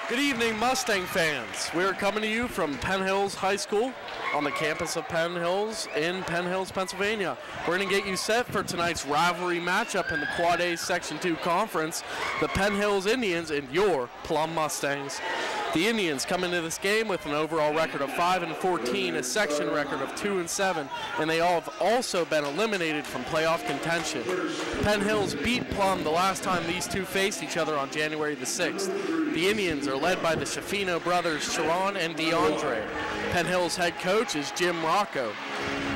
Good evening, Mustang fans. We're coming to you from Penn Hills High School on the campus of Penn Hills in Penn Hills, Pennsylvania. We're going to get you set for tonight's rivalry matchup in the Quad A Section 2 Conference, the Penn Hills Indians and your Plum Mustangs. The Indians come into this game with an overall record of 5-14, a section record of 2-7, and they all have also been eliminated from playoff contention. Penn Hills beat Plum the last time these two faced each other on January the 6th. The Indians are led by the Shafino brothers, Sharon and DeAndre. Penn Hills head coach is Jim Rocco.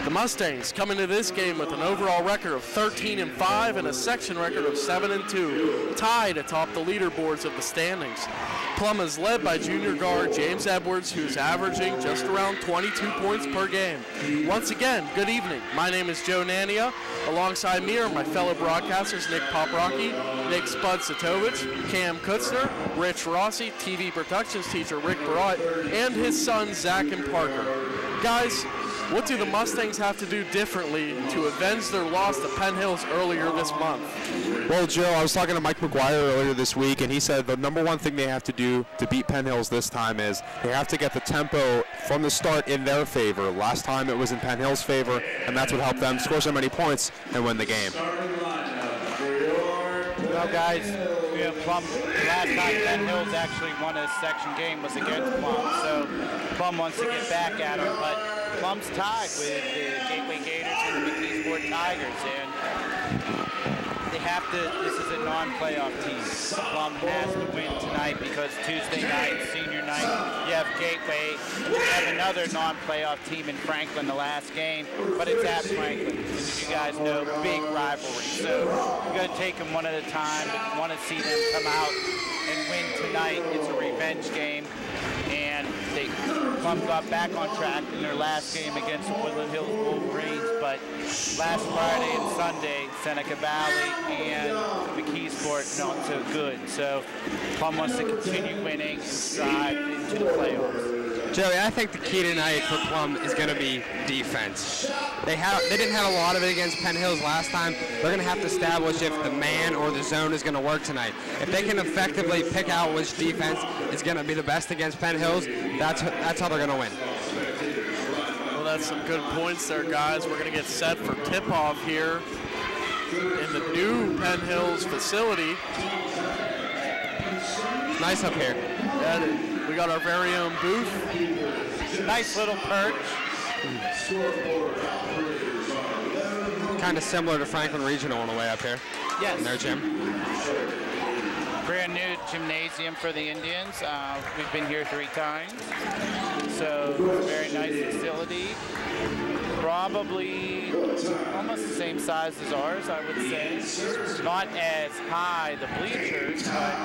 The Mustangs come into this game with an overall record of 13-5 and a section record of 7-2, tied atop the leaderboards of the standings. Plum is led by junior guard James Edwards, who's averaging just around 22 points per game. Once again, good evening. My name is Joe Nania. Alongside me are my fellow broadcasters Nick Poprocki, Nick Spud Satovich, Cam Kutzner, Rich Rossi, TV Productions teacher Rick Barrett, and his sons Zach and Parker. Guys, what do the Mustangs have to do differently to avenge their loss to Penn Hills earlier this month? Well, Joe, I was talking to Mike McGuire earlier this week, and he said the number one thing they have to do to beat Penn Hills this time is they have to get the tempo from the start in their favor. Last time it was in Penn Hills' favor, and that's what helped them score so many points and win the game. Well, guys, Plum, the last time Penn Hills actually won a section game was against Plum, so Plum wants to get back at them, but Plum's tied with the Gateway Gators and the McKeesport Tigers, and they have to, this is a non-playoff team. Plum has to win tonight because Tuesday night, senior night, you have Gateway, and you have another non-playoff team in Franklin the last game, but it's at Franklin. And as you guys know, big rivalry. So we're going to take them one at a time, but want to see them come out and win tonight. It's a revenge game, and Plum got back on track in their last game against the Woodland Hills Wolverines, but last Friday and Sunday, Seneca Valley and McKeesport not so good. So Plum wants to continue winning and strive into the playoffs. Joey, I think the key tonight for Plum is going to be defense. They didn't have a lot of it against Penn Hills last time. They're going to have to establish if the man or the zone is going to work tonight. If they can effectively pick out which defense is going to be the best against Penn Hills, that's how they're going to win. Well, that's some good points there, guys. We're going to get set for tip-off here in the new Penn Hills facility. Nice up here. Yeah, we got our very own booth. Nice little perch. Kind of similar to Franklin Regional on the way up here. Yes. In their gym. Brand new gymnasium for the Indians. We've been here 3 times. So very nice facility. Probably almost the same size as ours, I would say. Not as high, the bleachers, but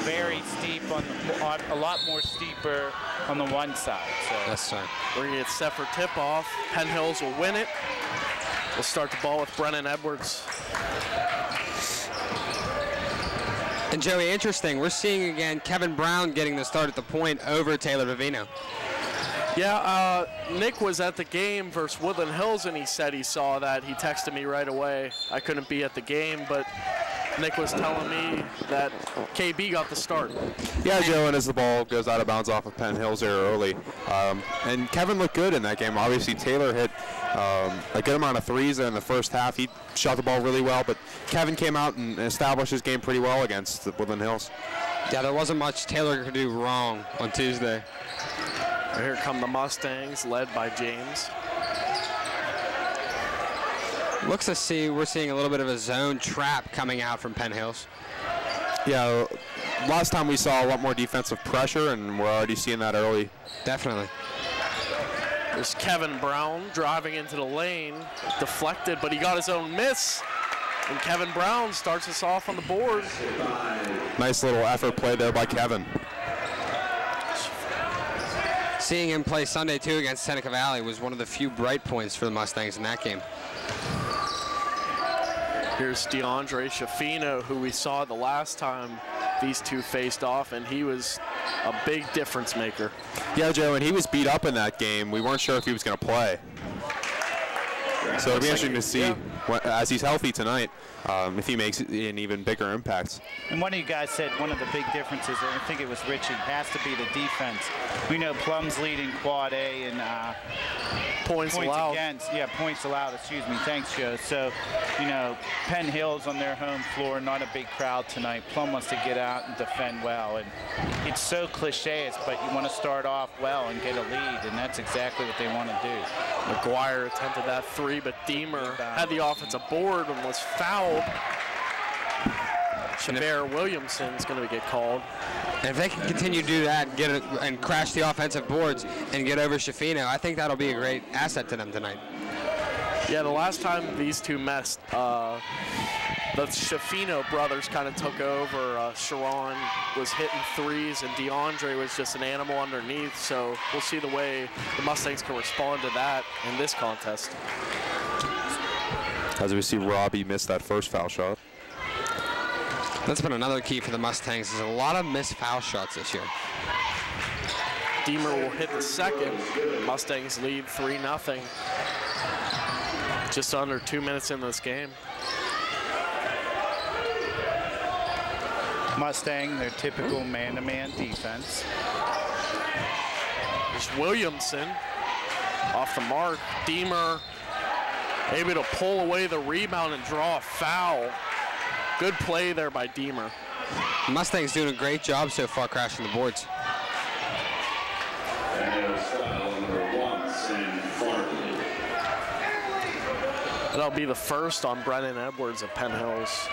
very steep on a lot more steeper on the one side. So That's right. We're going to get set for tip-off. Penn Hills will win it. We'll start the ball with Brennan Edwards. And Joey, interesting, we're seeing again Kevin Brown getting the start at the point over Taylor Vivino. Yeah, Nick was at the game versus Woodland Hills, and he said he saw that. He texted me right away. I couldn't be at the game, but Nick was telling me that KB got the start. Yeah, Joe, and as the ball goes out of bounds off of Penn Hills there early. And Kevin looked good in that game. Obviously, Taylor hit a good amount of threes in the first half. He shot the ball really well, but Kevin came out and established his game pretty well against Woodland Hills. Yeah, there wasn't much Taylor could do wrong on Tuesday. Here come the Mustangs, led by James. Looks to see we're seeing a little bit of a zone trap coming out from Penn Hills. Yeah, last time we saw a lot more defensive pressure, and we're already seeing that early. Definitely. There's Kevin Brown driving into the lane, deflected, but he got his own miss. And Kevin Brown starts us off on the board. Nice little effort play there by Kevin. Seeing him play Sunday, too, against Seneca Valley was one of the few bright points for the Mustangs in that game. Here's DeAndre Shafino, who we saw the last time these two faced off, and he was a big difference maker. Yeah, Joe, and he was beat up in that game. We weren't sure if he was going to play. So it'll be interesting to see, as he's healthy tonight, if he makes an even bigger impact. And one of you guys said one of the big differences, and I think it was Richie, has to be the defense. We know Plum's leading Quad A in points allowed. Points allowed, excuse me. Thanks, Joe. So, you know, Penn Hills on their home floor, not a big crowd tonight. Plum wants to get out and defend well. And it's so cliche, but you want to start off well and get a lead, and that's exactly what they want to do. McGuire attempted that three, but Deemer had the offensive board and was fouled. Shavare Williamson's going to get called. And if they can continue to do that and crash the offensive boards and get over Shafino, I think that'll be a great asset to them tonight. Yeah, the last time these two messed, the Shafino brothers kind of took over. Sharon was hitting threes, and DeAndre was just an animal underneath. So we'll see the way the Mustangs can respond to that in this contest. As we see Robbie miss that first foul shot. That's been another key for the Mustangs. There's a lot of missed foul shots this year. Deemer will hit the second. Mustangs lead 3-0. Just under 2 minutes into this game. Mustang, their typical man-to-man defense. There's Williamson off the mark. Deemer able to pull away the rebound and draw a foul. Good play there by Deemer. Mustangs doing a great job so far crashing the boards. That'll be the first on Brennan Edwards at Penn Hills.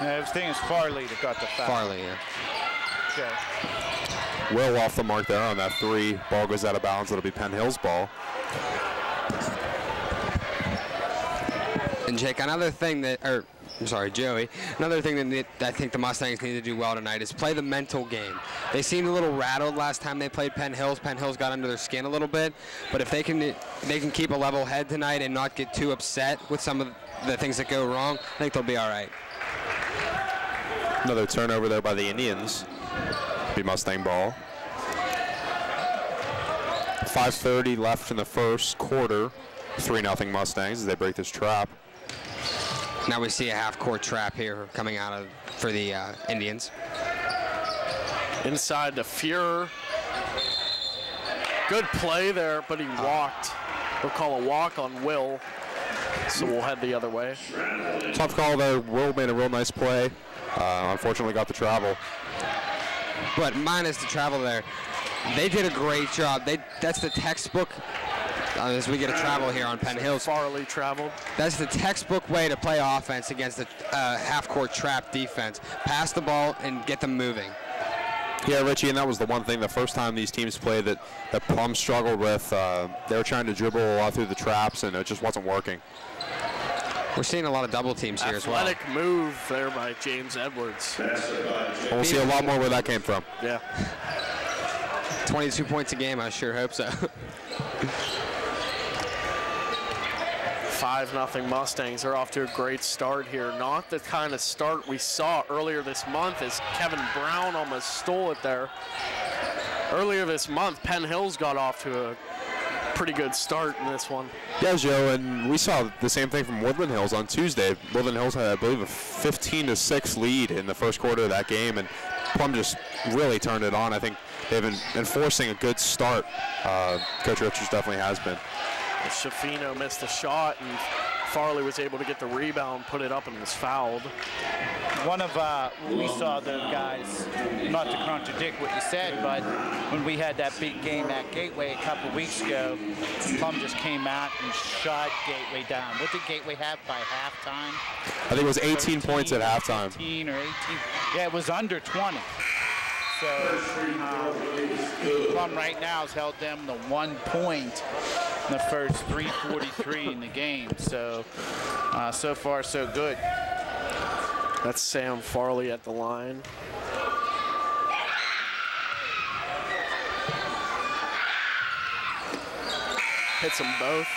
I think it's Farley that got the foul. Farley, yeah. Okay. Will off the mark there on that three. Ball goes out of bounds. It'll be Penn Hills ball. And Jake, another thing that, I'm sorry, Joey, another thing that I think the Mustangs need to do well tonight is play the mental game. They seemed a little rattled last time they played Penn Hills. Penn Hills got under their skin a little bit, but if they can keep a level head tonight and not get too upset with some of the things that go wrong, I think they'll be all right. Another turnover there by the Indians. Be Mustang ball. 5:30 left in the first quarter. 3-0 Mustangs as they break this trap. Now we see a half-court trap here coming out for the Indians. Inside to Fuhrer. Good play there, but he walked. We'll call a walk on Will, so we'll head the other way. Tough call there. Will made a real nice play. Unfortunately got the travel. But minus the travel there, they did a great job. That's the textbook. As we get a travel here on Penn Hills. Farley traveled. That's the textbook way to play offense against the half-court trap defense. Pass the ball and get them moving. Yeah, Richie, and that was the one thing the first time these teams played that Plum struggled with. They were trying to dribble a lot through the traps, and it just wasn't working. We're seeing a lot of double teams here as well. Athletic move there by James Edwards. And we'll see a lot more where that came from. Yeah. 22 points a game, I sure hope so. 5-0 Mustangs. They're off to a great start here. Not the kind of start we saw earlier this month as Kevin Brown almost stole it there. Earlier this month, Penn Hills got off to a pretty good start in this one. Yeah, Joe, and we saw the same thing from Woodland Hills on Tuesday. Woodland Hills had, I believe, a 15-6 lead in the first quarter of that game, and Plum just really turned it on. I think they've been enforcing a good start. Coach Richards definitely has been. Shafino missed a shot, and Farley was able to get the rebound, put it up, and was fouled. One of we saw those guys, not to contradict what you said, but when we had that big game at Gateway a couple weeks ago, Plum just came out and shut Gateway down. What did Gateway have by halftime? I think it was 18 points at halftime. 18 or 18. Yeah, it was under 20. So Plum right now has held them to 1 point in the first 3:43 in the game. So, so far so good. That's Sam Farley at the line. Hits them both.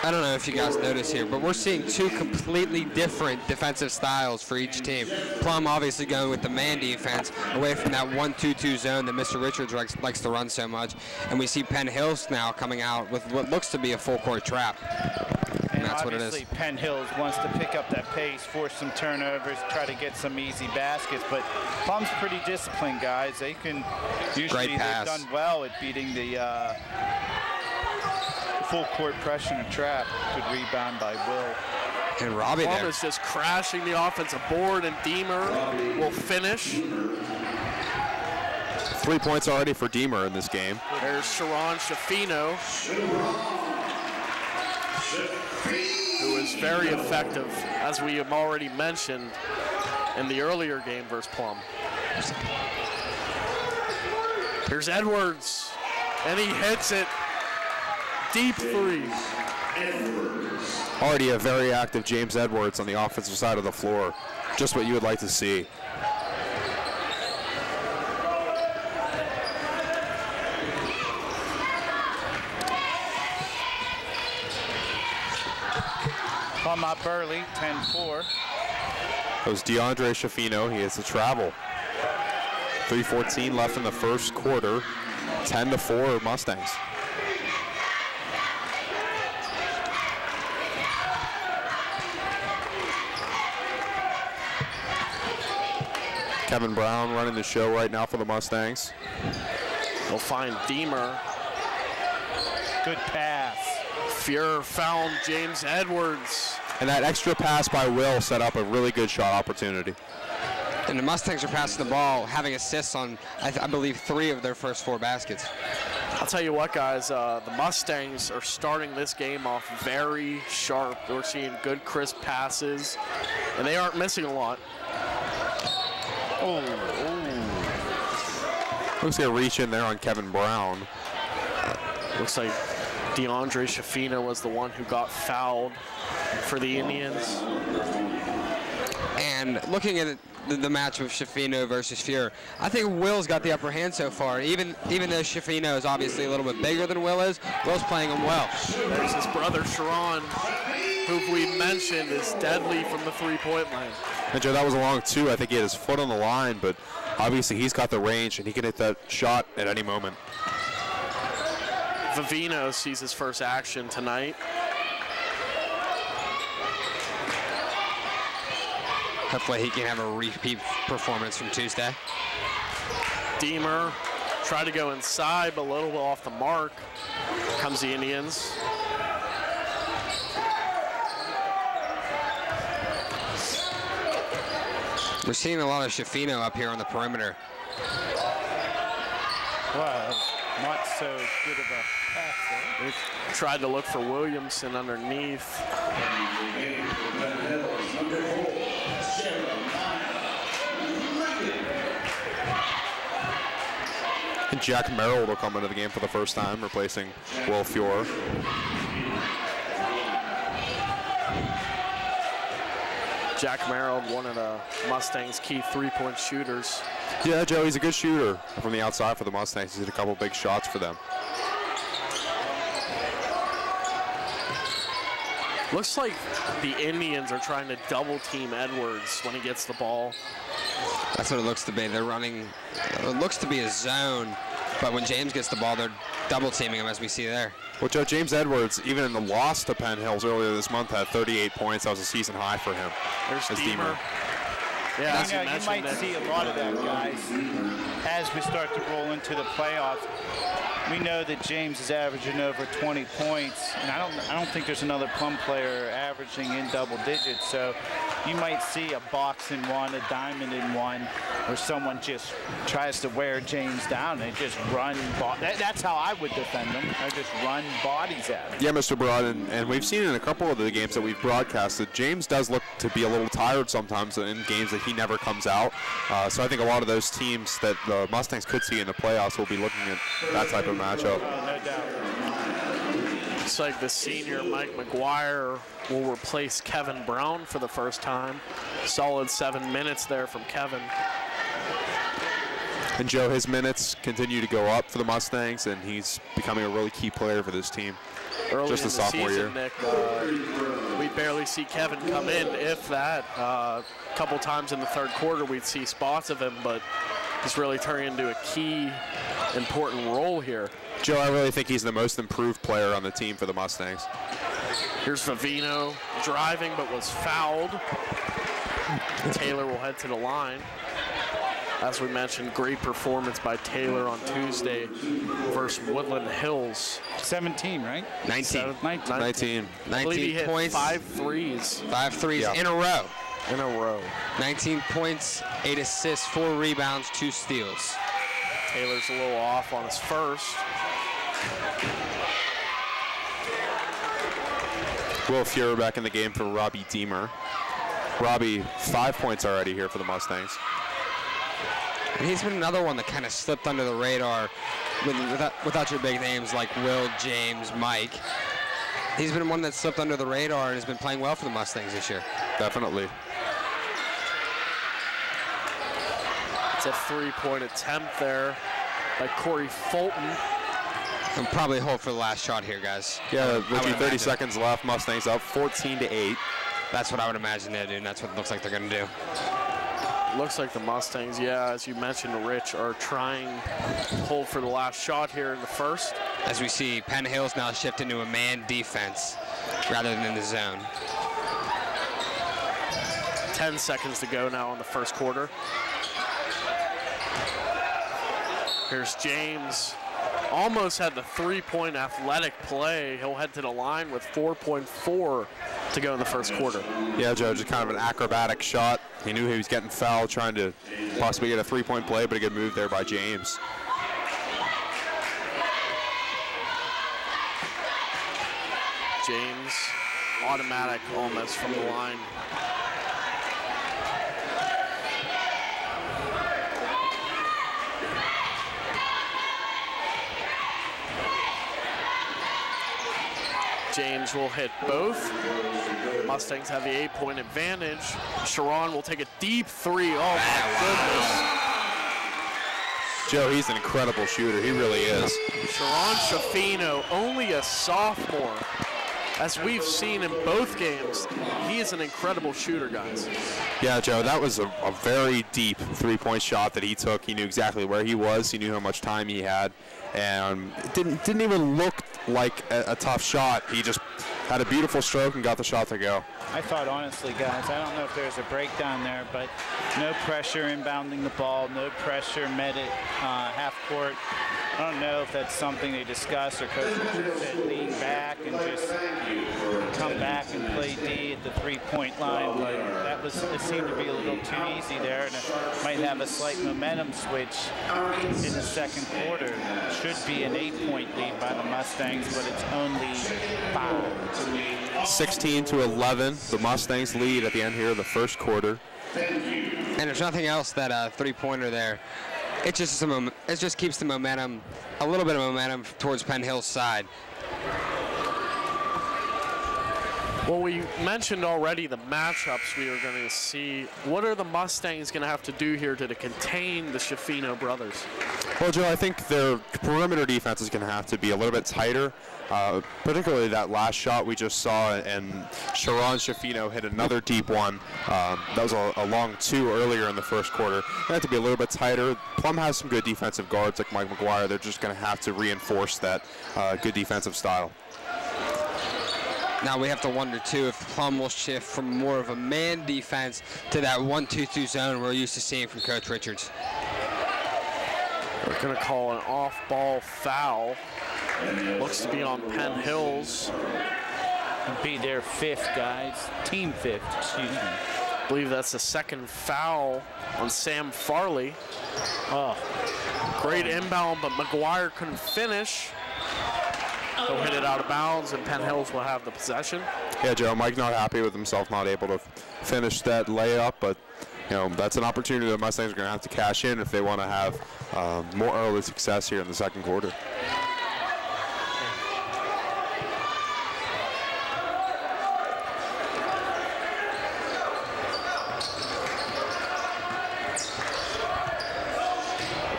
I don't know if you guys notice here, but we're seeing two completely different defensive styles for each team. Plum obviously going with the man defense away from that 1-2-2 zone that Mr. Richards likes to run so much. And we see Penn Hills now coming out with what looks to be a full-court trap. And that's what it is. Obviously, Penn Hills wants to pick up that pace, force some turnovers, try to get some easy baskets. But Plum's pretty disciplined, guys. They can usually they've done well at beating the full court pressure and trap. Good rebound by Will. And Robbie Plum there. is just crashing the offensive board, and Deemer will finish. 3 points already for Deemer in this game. There's Sharon Shafino, who is very effective, as we have already mentioned in the earlier game versus Plum. Here's Edwards, and he hits it. Deep three. Already a very active James Edwards on the offensive side of the floor. Just what you would like to see. Plum up early, 10-4. That was DeAndre Shafino. He has to travel. 3:14 left in the first quarter. 10-4 Mustangs. Kevin Brown running the show right now for the Mustangs. They'll find Deemer. Good pass. Fuhr found James Edwards. And that extra pass by Will set up a really good shot opportunity. And the Mustangs are passing the ball, having assists on, I believe, 3 of their first 4 baskets. I'll tell you what, guys, the Mustangs are starting this game off very sharp. We're seeing good, crisp passes, and they aren't missing a lot. Looks like a reach in there on Kevin Brown. Looks like DeAndre Shafino was the one who got fouled for the Indians. And looking at the match of Shafino versus Fuhr, I think Will's got the upper hand so far. Even though Shafino is obviously a little bit bigger than Will is, Will's playing him well. There's his brother, Sharon, who we mentioned is deadly from the three-point line. And Joe, that was a long 2. I think he had his foot on the line, but obviously he's got the range and he can hit that shot at any moment. Vivino sees his first action tonight. Hopefully he can have a repeat performance from Tuesday. Deemer tried to go inside, but a little bit off the mark. Comes the Indians. We're seeing a lot of Shafino up here on the perimeter. Wow, not so good of a pass there. They tried to look for Williamson underneath. And Jack Merrill will come into the game for the first time, replacing Will Fuhr. Jack Merrill, one of the Mustangs' key three-point shooters. Yeah, Joe, he's a good shooter from the outside for the Mustangs. He's hit a couple big shots for them. Looks like the Indians are trying to double-team Edwards when he gets the ball. That's what it looks to be. They're running, it looks to be a zone, but when James gets the ball, they're double-teaming him, as we see there. Well, Joe, James Edwards, even in the loss to Penn Hills earlier this month, had 38 points. That was a season high for him. There's Deemer. Yeah, you might see a lot of that, guys, as we start to roll into the playoffs. We know that James is averaging over 20 points, and I don't think there's another Plum player averaging in double digits. So you might see a box in one, a diamond in one, where someone just tries to wear James down. They just run. That's how I would defend them. I just run bodies at him. Yeah, Mr. Broad, and we've seen in a couple of the games that we've broadcasted, James does look to be a little tired sometimes in games that he never comes out. So I think a lot of those teams that the Mustangs could see in the playoffs will be looking at that type of matchup. Oh, no doubt. Looks like the senior Mike McGuire will replace Kevin Brown for the first time. Solid 7 minutes there from Kevin. And Joe, his minutes continue to go up for the Mustangs, and he's becoming a really key player for this team. early Just in a the sophomore season, year. Nick, we barely see Kevin come in, if that. A couple times in the third quarter, we'd see spots of him, but he's really turning into a key, important role here. Joe, I really think he's the most improved player on the team for the Mustangs. Here's Vivino driving, but was fouled. Taylor will head to the line. As we mentioned, great performance by Taylor on Tuesday versus Woodland Hills. 17, right? 19. 19. I believe he 19 hit points. 5 threes 5 threes Yeah. in a row. in a row. 19 points, 8 assists, 4 rebounds, 2 steals. Taylor's a little off on his first. Will Fuhrer back in the game for Robbie Deemer. Robbie, 5 points already here for the Mustangs. And he's been another one that kind of slipped under the radar without your big names like Will, James, Mike. He's been one that slipped under the radar and has been playing well for the Mustangs this year. Definitely. It's a 3-point attempt there by Corey Fulton. And probably hope for the last shot here, guys. Yeah, I with would 30 imagine. seconds left, Mustangs up 14-8. That's what I would imagine they'll do, and that's what it looks like they're going to do. Looks like the Mustangs, yeah, as you mentioned, Rich, are trying to hold for the last shot here in the first. As we see, Penn Hills now shift into a man defense rather than in the zone. 10 seconds to go now in the first quarter. Here's James. Almost had the 3-point athletic play. He'll head to the line with 4.4 to go in the first quarter. Yeah, Joe, just kind of an acrobatic shot. He knew he was getting fouled, trying to possibly get a 3-point play, but a good move there by James. James, automatic almost from the line. James will hit both. Mustangs have the 8-point advantage. Sharon will take a deep 3. Oh my Joe, he's an incredible shooter. He really is. goodness. Sharon Shafino, only a sophomore. As we've seen in both games, he is an incredible shooter, guys. Yeah, Joe, that was a very deep 3-point shot that he took. He knew exactly where he was. He knew how much time he had. And it didn't even look like a tough shot. He just had a beautiful stroke and got the shot to go. I thought, honestly, guys, I don't know if there's a breakdown there, but no pressure inbounding the ball, no pressure met at half court. I don't know if that's something they discussed or Coach Richard said lean back and just come back and play D at the 3-point line, but it seemed to be a little too easy there, and it might have a slight momentum switch in the second quarter. Should be an 8-point lead by the Mustangs, but it's only 5. 16-11, the Mustangs lead at the end here of the first quarter. And there's nothing else that 3-pointer there. It just keeps the momentum, a little bit of momentum towards Penn Hill's side. Well, we mentioned already the matchups we are going to see. What are the Mustangs going to have to do here to contain the Shafino brothers? Well, Joe, I think their perimeter defense is going to have to be a little bit tighter, particularly that last shot we just saw, and Sharon Shafino hit another deep one. That was a long 2 earlier in the first quarter. They have to be a little bit tighter. Plum has some good defensive guards like Mike McGuire. They're just going to have to reinforce that good defensive style. Now we have to wonder, too, if Plum will shift from more of a man defense to that 1-2-2 zone we're used to seeing from Coach Richards. We're going to call an off-ball foul. Looks to be on Penn Hills. It'll be their 5th, guys. Team 5th, excuse me. I believe that's the second foul on Sam Farley. Oh, Great inbound, but McGuire couldn't finish. He'll hit it out of bounds, and Penn Hills will have the possession. Yeah, Joe, Mike not happy with himself, not able to finish that layup, but that's an opportunity the Mustangs are going to have to cash in if they want to have more early success here in the second quarter.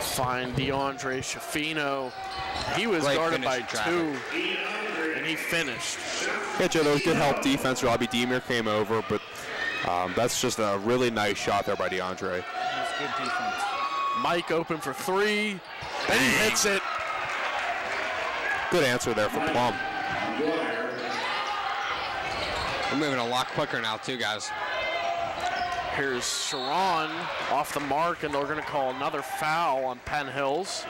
Find DeAndre Shafino. He was Great guarded by finish in 2, and he finished. Yeah, Joe, there was good help defense. Robbie Deemer came over, but that's just a really nice shot there by DeAndre. That's good defense. Mike open for three, and he hits it. Good answer there for Plum. We're moving a lot quicker now, too, guys. Here's Sharon off the mark, and they're going to call another foul on Penn Hills.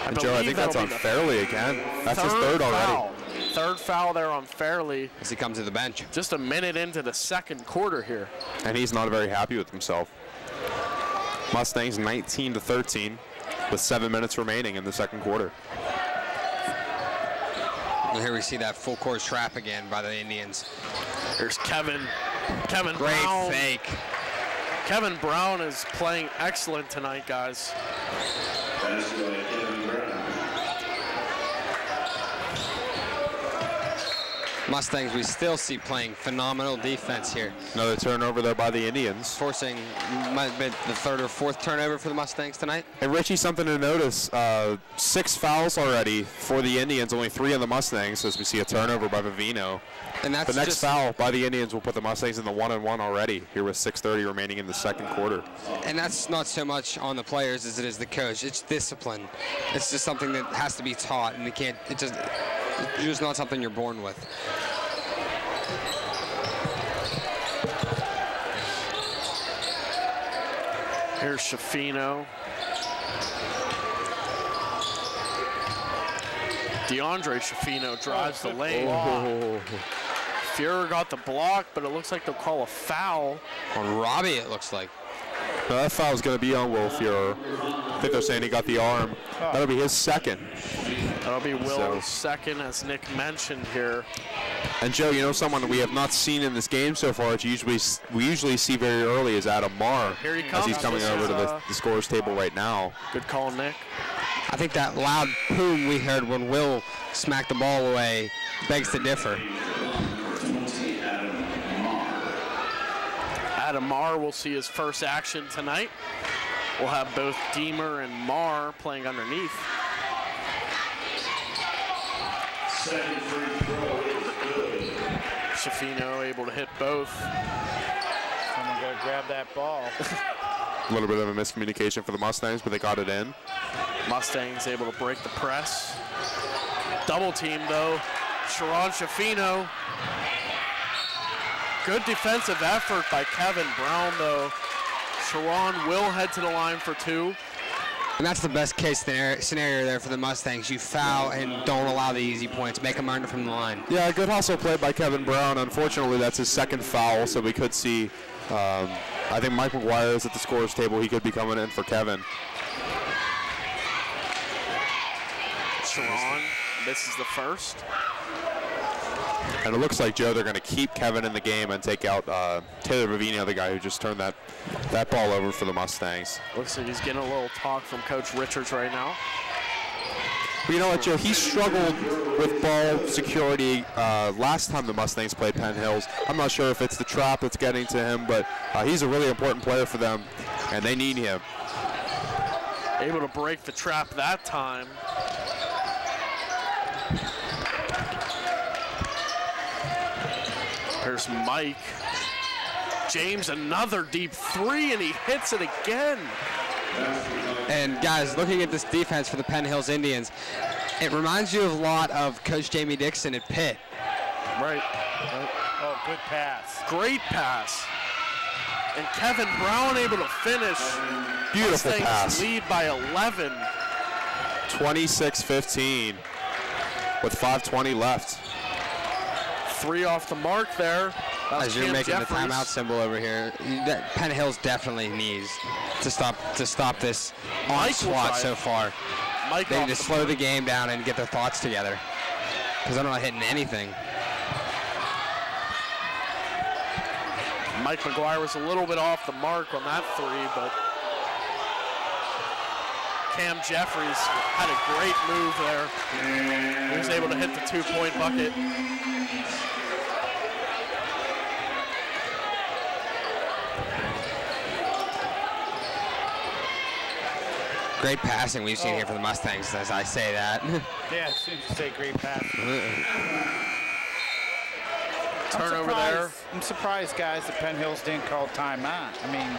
And Joe, I think that's on Fairley again. That's his third already. Third foul there on Fairley. As he comes to the bench. Just a minute into the second quarter here. And he's not very happy with himself. Mustangs 19-13 with 7 minutes remaining in the second quarter. And here we see that full court trap again by the Indians. Here's Kevin Great Brown. fake. Kevin Brown is playing excellent tonight, guys. Mustangs, we still see playing phenomenal defense here. Another turnover there by the Indians. Forcing might have been the third or fourth turnover for the Mustangs tonight. And Richie, something to notice, 6 fouls already for the Indians, only 3 on the Mustangs, as we see a turnover by Vivino. And that's the next foul by the Indians will put the Mustangs in the 1-1 already, here with 6:30 remaining in the second quarter. And that's not so much on the players as it is the coach. It's discipline. It's just something that has to be taught, and it's just not something you're born with. Here's Shafino. DeAndre Shafino drives the lane. Fuhrer got the block, but it looks like they'll call a foul. On Robbie, it looks like. No, that foul is going to be on Will Fuhrer. I think they're saying he got the arm. That'll be his second. That'll be Will's second, as Nick mentioned here. And Joe, you know someone we have not seen in this game so far, we usually see very early, is Adam Marr. Here he comes. As he's coming over to the scores table right now. Good call, Nick. I think that loud boom we heard when Will smacked the ball away begs to differ. Adam Marr will see his first action tonight. We'll have both Deemer and Marr playing underneath. Shafino able to hit both. Someone go grab that ball. A little bit of a miscommunication for the Mustangs, but they got it in. Mustangs able to break the press. Double team though. Sharon Shafino. Good defensive effort by Kevin Brown though. Sharon will head to the line for 2. And that's the best case scenario there for the Mustangs. You foul and don't allow the easy points. Make them earn it from the line. Yeah, good hustle play by Kevin Brown. Unfortunately, that's his second foul, so we could see, I think Mike McGuire is at the scorers table. He could be coming in for Kevin. Sharon misses the first. And it looks like, Joe, they're going to keep Kevin in the game and take out Taylor Vivino, the guy who just turned that ball over for the Mustangs. Looks like he's getting a little talk from Coach Richards right now. But you know what, Joe? He struggled with ball security last time the Mustangs played Penn Hills. I'm not sure if it's the trap that's getting to him, but he's a really important player for them, and they need him. Able to break the trap that time. Here's Mike. James, another deep 3, and he hits it again. And guys, looking at this defense for the Penn Hills Indians, it reminds you a lot of Coach Jamie Dixon at Pitt. Right. Oh, good pass. Great pass. And Kevin Brown able to finish. Beautiful Mustangs pass. Lead by 11. 26-15 with 5:20 left. 3 off the mark there. As you're making the timeout symbol over here, Penn Hills definitely needs to stop this onslaught so far. They need to slow the game down and get their thoughts together, because they're not hitting anything. Mike McGuire was a little bit off the mark on that 3, but Cam Jeffries had a great move there. He was able to hit the 2-point bucket. Great passing we've seen here for the Mustangs, as I say that. Yeah, as soon as you say great pass. Turnover there. I'm surprised, guys, that Penn Hills didn't call timeout. I mean,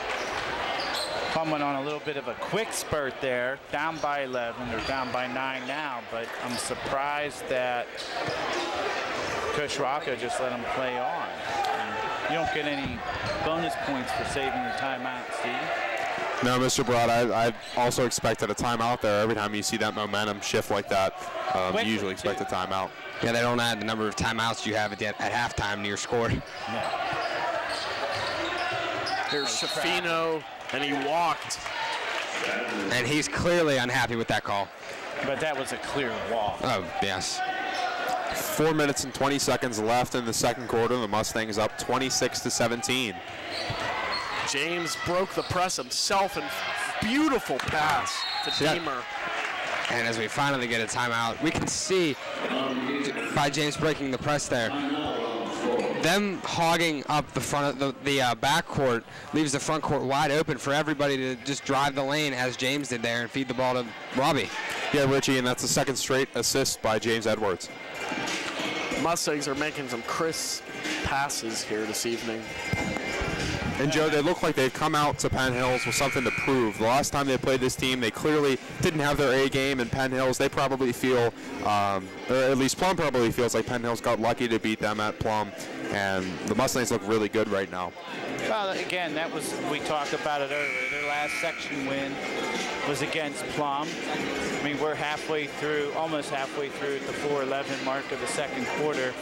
Plum went on a little bit of a quick spurt there, down by 11, or down by 9 now, but I'm surprised that Coach Rocco just let him play on. And you don't get any bonus points for saving your timeout, Steve. No, Mr. Broad, I also expected a timeout there. Every time you see that momentum shift like that, you usually expect a timeout. Yeah, they don't add the number of timeouts you have at halftime to your score. Here's Shafino, and he walked. And he's clearly unhappy with that call. But that was a clear walk. Oh, yes. 4 minutes and 20 seconds left in the second quarter. The Mustangs up 26-17. James broke the press himself, and beautiful pass to Deemer. And as we finally get a timeout, we can see by James breaking the press there, them hogging up the front of the backcourt leaves the front court wide open for everybody to just drive the lane as James did there and feed the ball to Robbie. Yeah, Richie, and that's the second straight assist by James Edwards. Mustangs are making some crisp passes here this evening. And Joe, they look like they've come out to Penn Hills with something to prove. The last time they played this team, they clearly didn't have their A game, and Penn Hills, they probably feel, or at least Plum probably feels like Penn Hills got lucky to beat them at Plum, and the Mustangs look really good right now. Well, again, that was, we talked about it earlier. Their last section win was against Plum. I mean, we're halfway through, almost halfway through at the 4:11 mark of the second quarter.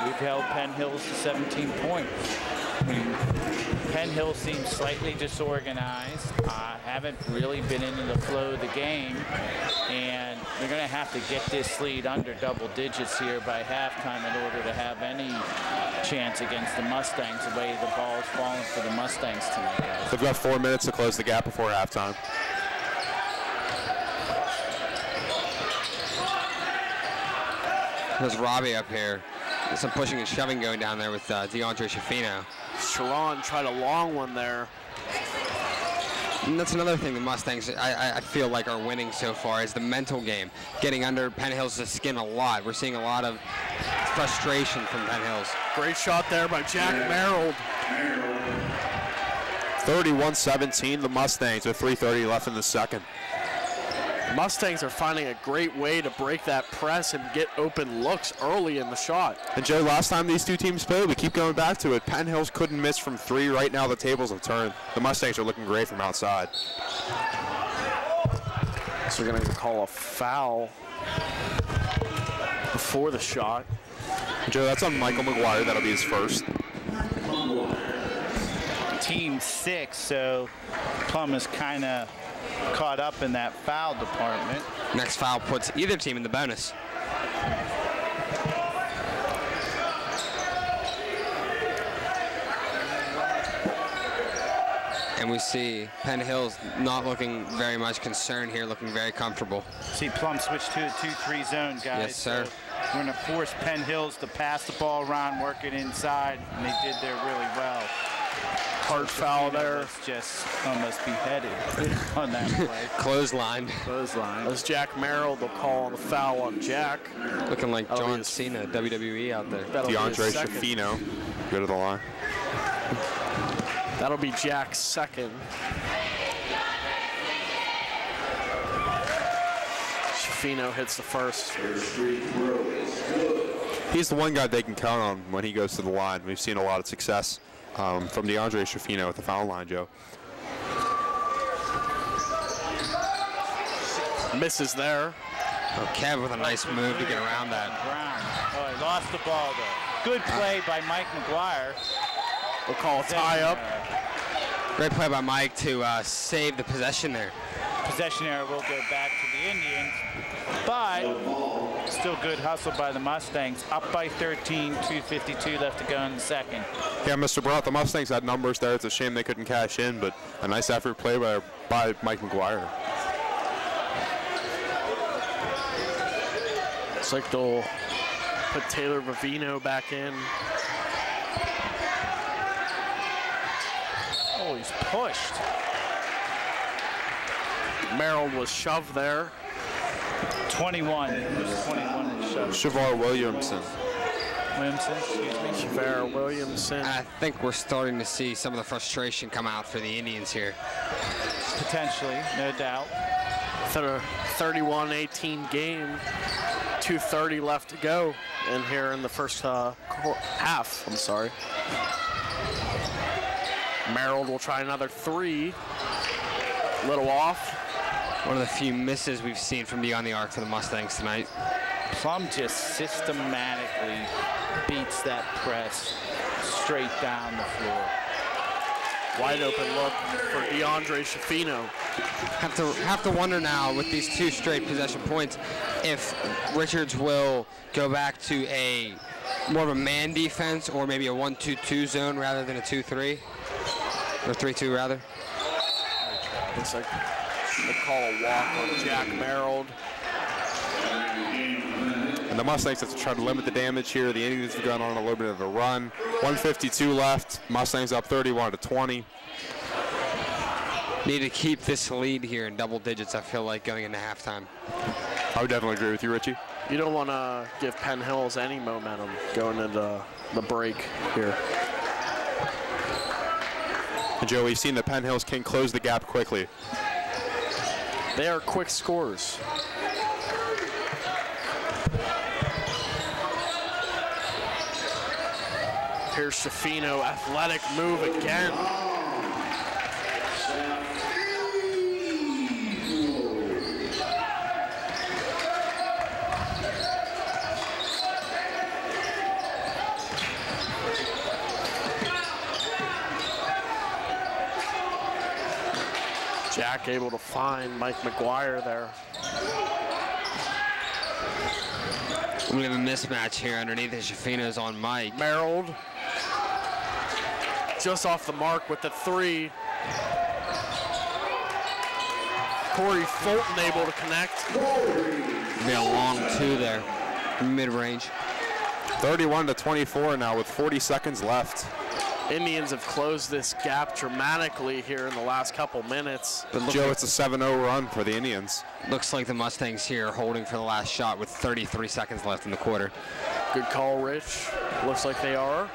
We've held Penn Hills to 17 points. I mean, Penn Hills seems slightly disorganized, haven't really been into the flow of the game, and they're going to have to get this lead under double digits here by halftime in order to have any chance against the Mustangs, the way the ball is falling for the Mustangs tonight, guys. They've got 4 minutes to close the gap before halftime. There's Robbie up here. There's some pushing and shoving going down there with DeAndre Shafino. Sharon tried a long one there. And that's another thing the Mustangs, I feel like, are winning so far is the mental game. Getting under Penn Hills' skin a lot. We're seeing a lot of frustration from Penn Hills. Great shot there by Jack Merrill. 31-17, the Mustangs with 3:30 left in the second. Mustangs are finding a great way to break that press and get open looks early in the shot. And Joe, last time these two teams played, we keep going back to it. Penn Hills couldn't miss from three. Right now the tables have turned. The Mustangs are looking great from outside. So we're going to call a foul before the shot. Joe, that's on Michael McGuire. That'll be his first. Team 6, so Plum is kind of caught up in that foul department. Next foul puts either team in the bonus. And we see Penn Hills not looking very much concerned here, looking very comfortable. See Plum switch to a 2-3 zone, guys. Yes, sir. So we're going to force Penn Hills to pass the ball around, work it inside, and they did there really well. Hard foul there. Just almost beheaded on that play. Clothesline. Clothesline. As Jack Merrill, they'll call the foul on Jack. Looking like John Cena, WWE out there. DeAndre Shafino, go to the line. That'll be Jack's second. Shafino hits the first. He's the one guy they can count on when he goes to the line. We've seen a lot of success from DeAndre Shafino at the foul line, Joe. Misses there. Oh, Kev with a nice move to get around that. Oh, he lost the ball, though. Good play by Mike McGuire. We'll call a tie-up. Great play by Mike to save the possession there. Possession error will go back to the Indians, but still good hustle by the Mustangs. Up by 13, 2:52 left to go in the second. Yeah, Mr. Brown, the Mustangs had numbers there. It's a shame they couldn't cash in, but a nice effort play by Mike McGuire. Looks like they'll put Taylor Vivino back in. Oh, he's pushed. Merrill was shoved there. 21. It was 21 and shoved. Shavar Williamson. Williamson, excuse me. Shavar Williamson. I think we're starting to see some of the frustration come out for the Indians here. Potentially, no doubt. For a 31-18 game, 2:30 left to go in here in the first half. I'm sorry. Merrill will try another three. Little off. One of the few misses we've seen from beyond the arc for the Mustangs tonight. Plum just systematically beats that press straight down the floor. Wide open look for DeAndre Schifino. Have to wonder now with these 2 straight possession points if Richards will go back to a more of a man defense or maybe a 1-2-2 zone rather than a 2-3 or 3-2 rather. Looks like they call a walk on Jack Merrill. And the Mustangs have to try to limit the damage here. The Indians have gone on a little bit of a run. 1:52 left. Mustangs up 31-20. Need to keep this lead here in double digits, I feel like, going into halftime. I would definitely agree with you, Richie. You don't want to give Penn Hills any momentum going into the break here. And Joe, we've seen the Penn Hills can close the gap quickly. They are quick scores. Here's Schifino, athletic move again. Jack able to find Mike McGuire there. We have a mismatch here underneath as Schifino's on Mike. Merrill just off the mark with the three. Corey Fulton able to connect. Be a long 2 there, mid-range. 31-24 now with 40 seconds left. Indians have closed this gap dramatically here in the last couple minutes. But Joe, it's a 7-0 run for the Indians. Looks like the Mustangs here are holding for the last shot with 33 seconds left in the quarter. Good call, Rich. Looks like they are.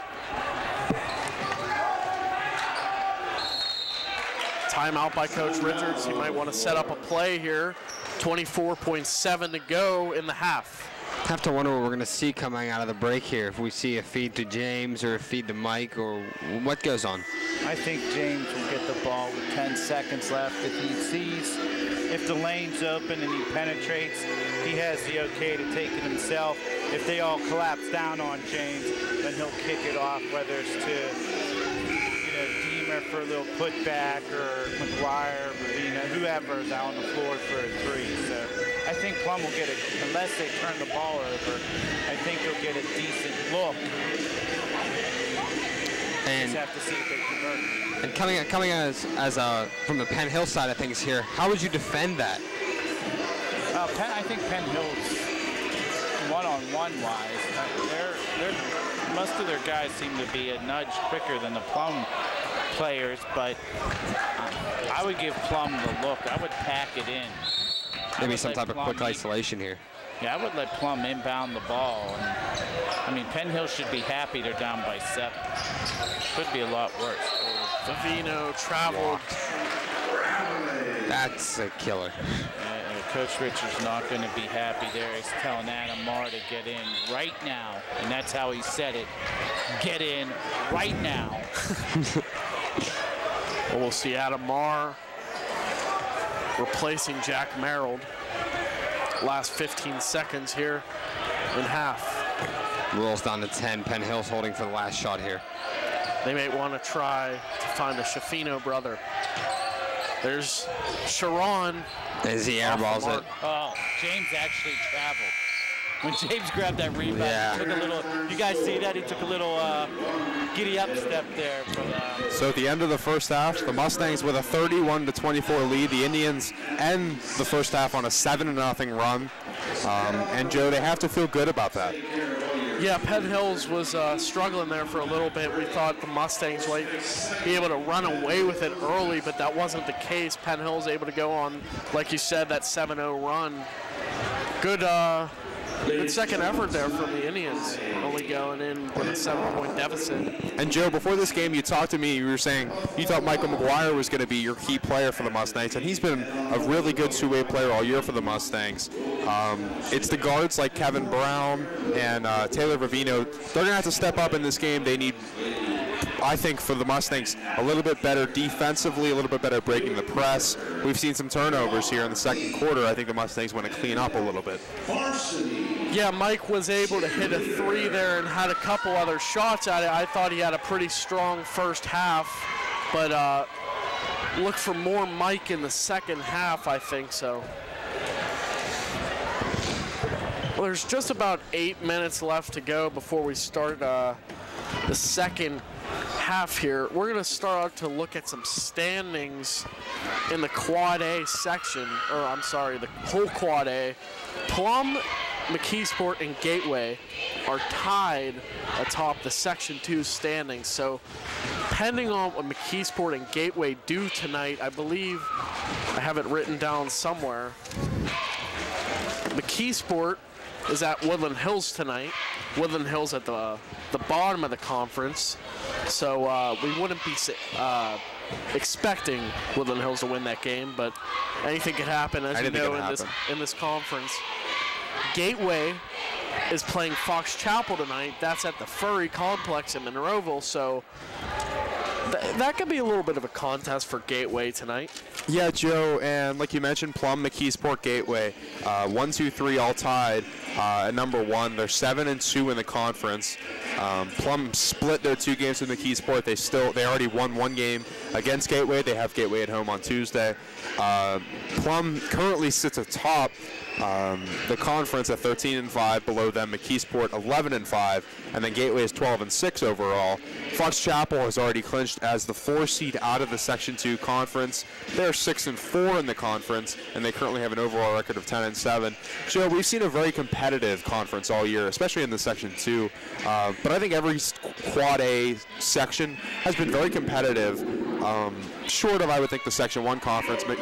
Timeout by Coach Richards. He might want to set up a play here. 24.7 to go in the half. Have to wonder what we're going to see coming out of the break here. If we see a feed to James or a feed to Mike or what goes on. I think James will get the ball with 10 seconds left. If he sees, if the lane's open and he penetrates, he has the okay to take it himself. If they all collapse down on James, then he'll kick it off, whether it's to Deemer for a little putback or McGuire, Ravina, whoever is out on the floor for a 3. So I think Plum will get it, unless they turn the ball over, I think they'll get a decent look. And just have to see if they convert. And coming as from the Penn Hill side of things here, how would you defend that? I think Penn Hill's one-on-one wise, most of their guys seem to be a nudge quicker than the Plum players, but I would give Plum the look. I would pack it in. Maybe some type of quick isolation here. Yeah, I would let Plum inbound the ball. And, I mean, Penn Hill should be happy they're down by 7. Could be a lot worse. Favino traveled. That's a killer. Coach Richards not going to be happy there. He's telling Adam Marr to get in right now. And that's how he said it. Get in right now. Well, we'll see Adam Marr replacing Jack Merrill. Last 15 seconds here in half. Rolls down to 10. Penn Hill's holding for the last shot here. They may want to try to find a Schifino brother. There's Sharon. As he airballs it. Oh, James actually traveled. When James grabbed that rebound, he took a little, you guys see that? He took a little giddy up step there. So at the end of the first half, the Mustangs with a 31-24 lead. The Indians end the first half on a 7-0 run. And Joe, they have to feel good about that. Yeah, Penn Hills was struggling there for a little bit. We thought the Mustangs might be able to run away with it early, but that wasn't the case. Penn Hills able to go on, like you said, that 7-0 run. Good second effort there from the Indians, only going in with a 7-point deficit. And Joe, before this game, you talked to me, you were saying you thought Michael McGuire was going to be your key player for the Mustangs, and he's been a really good two-way player all year for the Mustangs. It's the guards like Kevin Brown and Taylor Vivino. They're going to have to step up in this game. They need, I think, for the Mustangs, a little bit better defensively, a little bit better breaking the press. We've seen some turnovers here in the second quarter. I think the Mustangs want to clean up a little bit. Yeah, Mike was able to hit a 3 there and had a couple other shots at it. I thought he had a pretty strong first half, but look for more Mike in the second half, I think so. Well, there's just about 8 minutes left to go before we start the second half here. We're going to start out to look at some standings in the Quad A section, or I'm sorry, the whole Quad A. Plum, McKeesport, and Gateway are tied atop the Section 2 standings. So depending on what McKeesport and Gateway do tonight, I believe I have it written down somewhere. McKeesport is at Woodland Hills tonight. Woodland Hills at the bottom of the conference. So we wouldn't be expecting Woodland Hills to win that game, but anything could happen, as you know, in this conference. Gateway is playing Fox Chapel tonight. That's at the Furry Complex in Monroeville, so that could be a little bit of a contest for Gateway tonight. Yeah, Joe, and like you mentioned, Plum, McKeesport, Gateway, 1, 2, 3 all tied at number 1. They're 7-2 in the conference. Plum split their 2 games with McKeesport. They already won 1 game against Gateway. They have Gateway at home on Tuesday. Plum currently sits atop the conference at 13-5. Below them, McKeesport 11-5, and then Gateway is 12-6 overall. Fox Chapel has already clinched as the 4 seed out of the Section 2 conference. They're 6-4 in the conference, and they currently have an overall record of 10-7. Joe, we've seen a very competitive conference all year, especially in the Section 2. But I think every Quad A section has been very competitive. Short of, I would think, the Section 1 conference, but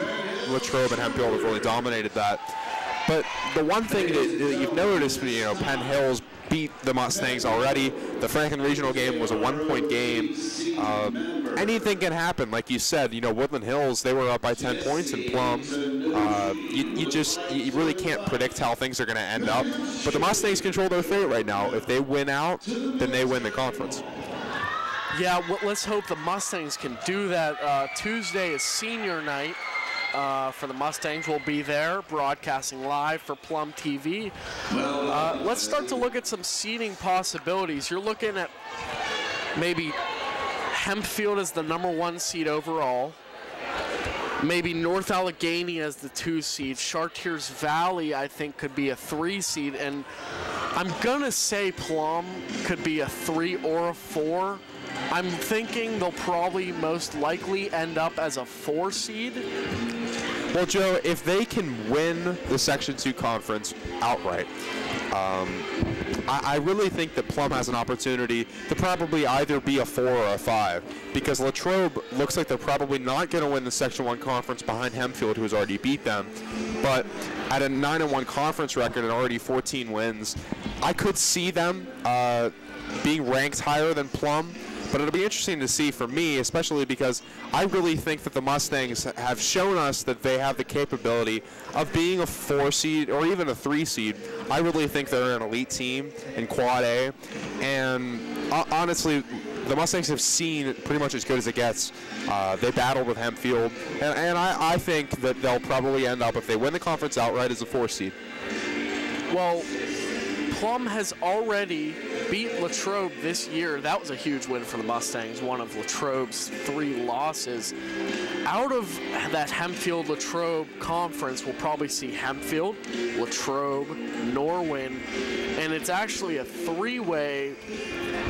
Latrobe and Hempfield have really dominated that. But the one thing that you've noticed, Penn Hills beat the Mustangs already. The Franklin Regional game was a 1-point game. Anything can happen, like you said. Woodland Hills, they were up by 10 points in Plum. You really can't predict how things are going to end up. But the Mustangs control their fate right now. If they win out, then they win the conference. Yeah, let's hope the Mustangs can do that. Tuesday is senior night. For the Mustangs. We'll be there broadcasting live for Plum TV. Let's start to look at some seeding possibilities. You're looking at maybe Hempfield as the number 1 seed overall. Maybe North Allegheny as the 2 seed. Chartiers Valley, I think, could be a 3 seed. And I'm going to say Plum could be a 3 or a 4. I'm thinking they'll probably most likely end up as a 4 seed. Well, Joe, if they can win the Section 2 conference outright, I really think that Plum has an opportunity to probably either be a 4 or a 5, because Latrobe looks like they're probably not going to win the Section 1 conference behind Hempfield, who has already beat them. But at a 9-1 conference record and already 14 wins, I could see them being ranked higher than Plum. But it'll be interesting to see for me, especially because I really think that the Mustangs have shown us that they have the capability of being a 4 seed or even a 3 seed. I really think they're an elite team in Quad A. And honestly, the Mustangs have seen pretty much as good as it gets. They battled with Hempfield. And I think that they'll probably end up, if they win the conference outright, as a 4 seed. Well, Plum has already beat Latrobe this year. That was a huge win for the Mustangs, one of Latrobe's 3 losses. Out of that Hempfield-Latrobe conference, we'll probably see Hempfield, Latrobe, Norwin, and it's actually a 3-way.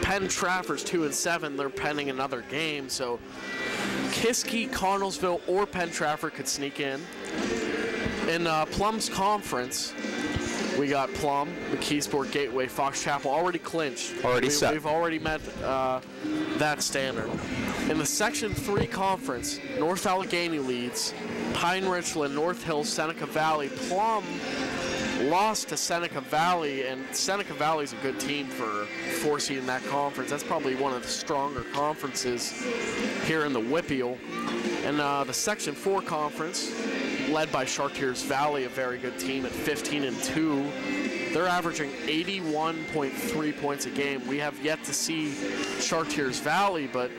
Penn Trafford's 2-7. They're penning another game, so Kiski, Connellsville, or Penn Trafford could sneak in. In Plum's conference, We got Plum, McKeesport, Gateway, Fox Chapel already clinched. Set. We've already met that standard. In the Section 3 conference, North Allegheny leads, Pine Richland, North Hills, Seneca Valley. Plum lost to Seneca Valley, and Seneca Valley's a good team for 4 seed in that conference. That's probably one of the stronger conferences here in the Whippeal. And the Section 4 conference, led by Chartiers Valley, a very good team at 15-2. They're averaging 81.3 points a game. We have yet to see Chartiers Valley, but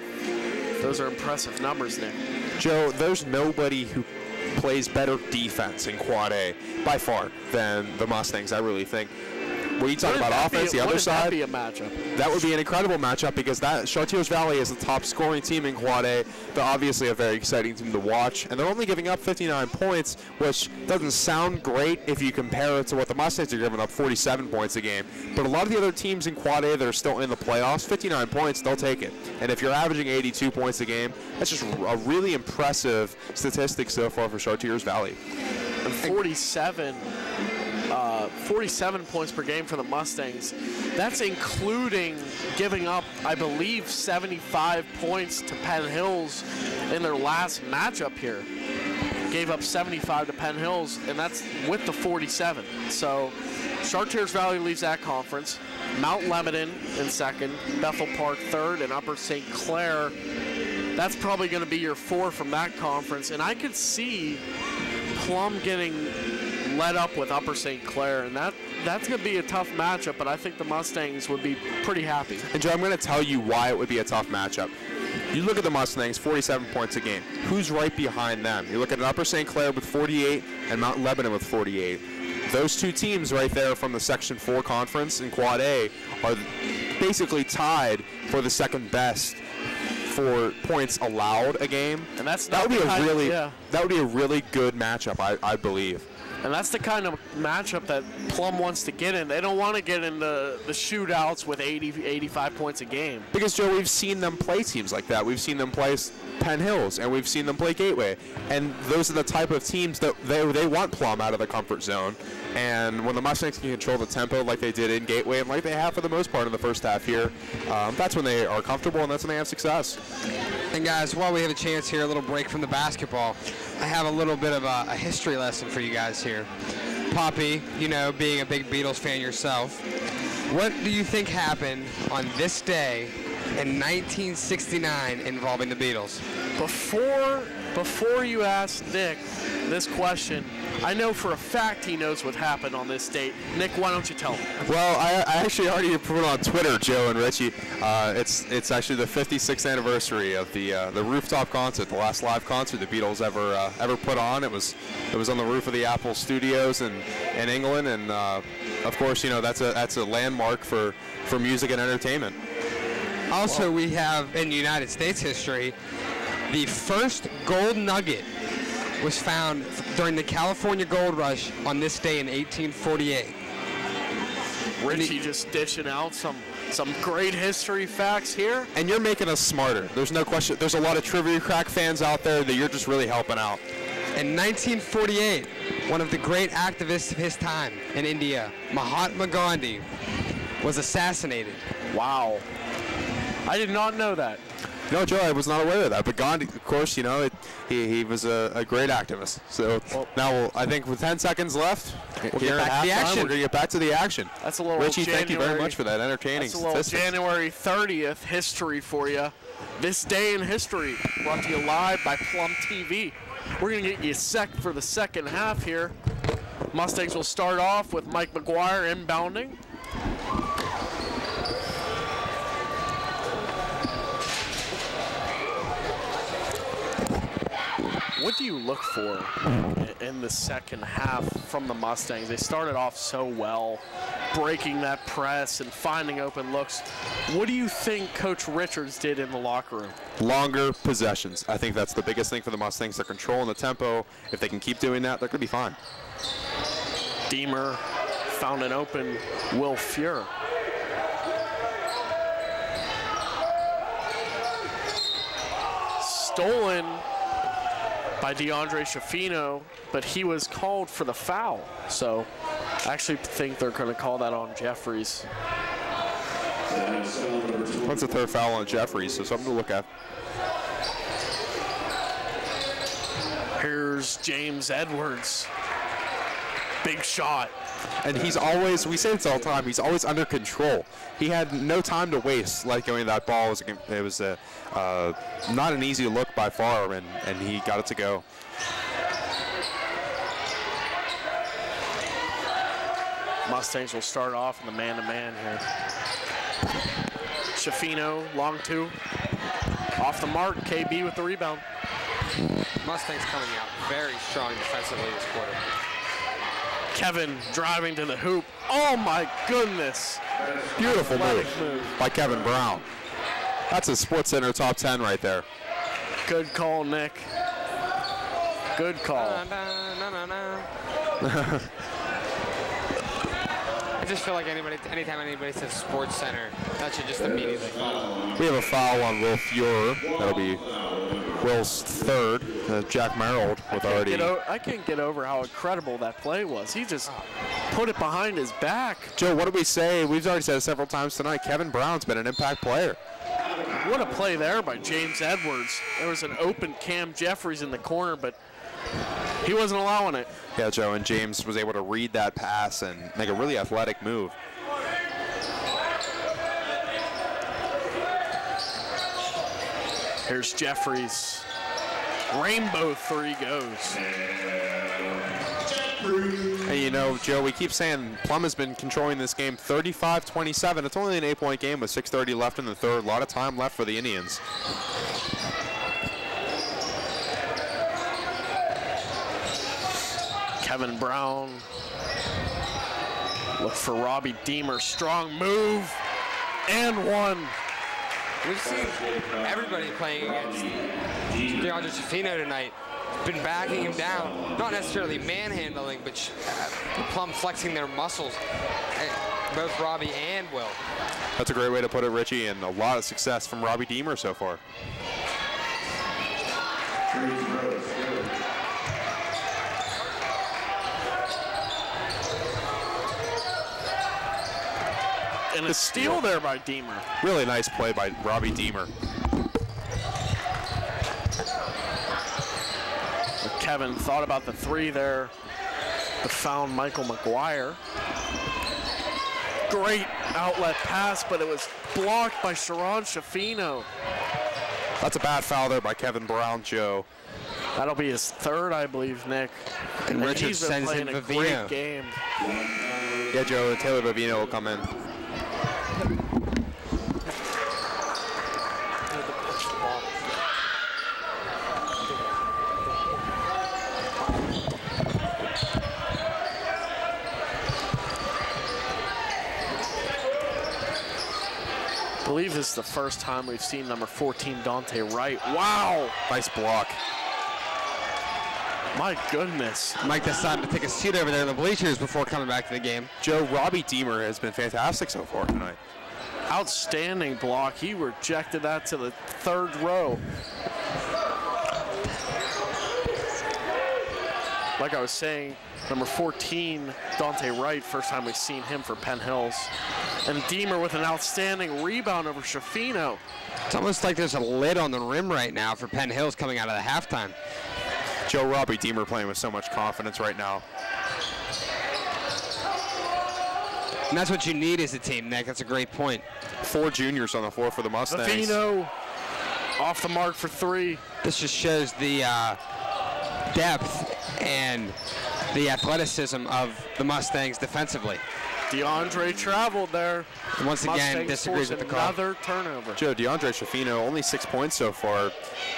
those are impressive numbers, Nick. Joe, there's nobody who plays better defense in Quad A by far than the Mustangs, I really think. When you talk about offense, the other side, that be a matchup? That would be an incredible matchup because that Chartiers Valley is the top scoring team in Quad A. They're obviously a very exciting team to watch, and they're only giving up 59 points, which doesn't sound great if you compare it to what the Mustangs are giving up, 47 points a game. But a lot of the other teams in Quad A that are still in the playoffs, 59 points, they'll take it. And if you're averaging 82 points a game, that's just a really impressive statistic so far for Chartiers Valley. And 47 points per game for the Mustangs. That's including giving up, I believe, 75 points to Penn Hills in their last matchup here. Gave up 75 to Penn Hills, and that's with the 47. So Chartiers Valley leads that conference. Mount Lebanon in second, Bethel Park third, and Upper St. Clair. That's probably going to be your 4 from that conference. And I could see Plum getting led up with Upper St. Clair, and that's going to be a tough matchup, but I think the Mustangs would be pretty happy. And Joe, I'm going to tell you why it would be a tough matchup. You look at the Mustangs, 47 points a game. Who's right behind them? You look at Upper St. Clair with 48 and Mount Lebanon with 48. Those two teams right there from the Section 4 conference in Quad A are basically tied for the second best for points allowed a game. And that would be a really good matchup, I believe. And that's the kind of matchup that Plum wants to get in. They don't want to get into the shootouts with 80, 85 points a game. Because, Joe, we've seen them play teams like that. We've seen them play Penn Hills, and we've seen them play Gateway. And those are the type of teams that they want Plum out of the comfort zone. And when the Mustangs can control the tempo like they did in Gateway and like they have for the most part in the first half here, that's when they are comfortable and that's when they have success. And guys, while we have a chance here, a little break from the basketball, I have a little bit of a history lesson for you guys here. Poppy, you know, being a big Beatles fan yourself, what do you think happened on this day in 1969 involving the Beatles? Before you ask Nick this question, I know for a fact he knows what happened on this date. Nick, why don't you tell him? Well, I actually already put it on Twitter, Joe and Richie. It's actually the 56th anniversary of the rooftop concert, the last live concert the Beatles ever put on. It was on the roof of the Apple Studios in England, and of course, you know, that's a landmark for music and entertainment. Also, we have in United States history, the first gold nugget was found during the California Gold Rush on this day in 1848. Richie just dishing out some great history facts here. And you're making us smarter. There's no question. There's a lot of Trivia Crack fans out there that you're just really helping out. In 1948, one of the great activists of his time in India, Mahatma Gandhi, was assassinated. Wow. I did not know that. No, Joe, I was not aware of that. But Gandhi, of course, you know, he was a great activist. So now I think with 10 seconds left, we'll get back to the action. We're going to get back to the action. That's a little Richie, thank you very much for that entertaining statistics. That's a little January 30th history for you. This day in history, brought to you live by Plum TV. We're going to get you set for the second half here. Mustangs will start off with Mike McGuire inbounding. What do you look for in the second half from the Mustangs? They started off so well, breaking that press and finding open looks. What do you think Coach Richards did in the locker room? Longer possessions. I think that's the biggest thing for the Mustangs. They're controlling the tempo. If they can keep doing that, they're going to be fine. Deemer found an open Will Fuhr. Stolen by DeAndre Schifino, but he was called for the foul. So I actually think they're going to call that on Jeffries. That's the third foul on Jeffries, so something to look at. Here's James Edwards. Big shot. And he's always, we say this all the time, he's always under control. He had no time to waste letting go of that ball. It was not an easy look by far, and he got it to go. Mustangs will start off in the man-to-man here. Schifino, long two. Off the mark, KB with the rebound. Mustangs coming out very strong defensively this quarter. Kevin driving to the hoop. Oh my goodness. Beautiful move by Kevin Brown. That's a SportsCenter top 10 right there. Good call, Nick. Good call. I just feel like anytime anybody says SportsCenter, that should just immediately follow. We have a foul on Will Fuhrer. That'll be Will's third. Jack Merrill with already. I can't get over how incredible that play was. He just put it behind his back. Joe, what did we say? We've already said it several times tonight. Kevin Brown's been an impact player. What a play there by James Edwards. There was an open Cam Jeffries in the corner, but he wasn't allowing it. Yeah, Joe, and James was able to read that pass and make a really athletic move. Here's Jeffries. Rainbow three goes. And you know, Joe, we keep saying Plum has been controlling this game 35-27. It's only an 8-point game with 6:30 left in the third. A lot of time left for the Indians. Kevin Brown. Look for Robbie Deemer. Strong move. And one. We've seen everybody playing against DeAndre Schifino tonight. Been backing him down. Not necessarily manhandling, but Plum flexing their muscles. Both Robbie and Will. That's a great way to put it, Richie, and a lot of success from Robbie Deemer so far. And a steal there by Deemer. Really nice play by Robbie Deemer. Kevin thought about the three there, but found Michael McGuire. Great outlet pass, but it was blocked by Sharon Schifino. That's a bad foul there by Kevin Brown, Joe. That'll be his third, I believe, Nick. And Richard he's been sends playing in a Vivino. great game. Yeah, Joe, Taylor Vivino will come in. I believe this is the first time we've seen number 14, Dante Wright. Wow! Nice block. My goodness. Mike decided to take a seat over there in the bleachers before coming back to the game. Joe, Robbie Deemer has been fantastic so far tonight. Outstanding block. He rejected that to the third row. Like I was saying, number 14, Dante Wright, first time we've seen him for Penn Hills. And Deemer with an outstanding rebound over Schifino. It's almost like there's a lid on the rim right now for Penn Hills coming out of the halftime. Joe, Robbie Deemer playing with so much confidence right now. And that's what you need as a team, Nick. That's a great point. 4 juniors on the floor for the Mustangs. Vivino off the mark for three. This just shows the depth and the athleticism of the Mustangs defensively. DeAndre traveled there. And once again, Mustangs disagrees with the call. Another turnover. Joe, DeAndre Schifino, only 6 points so far.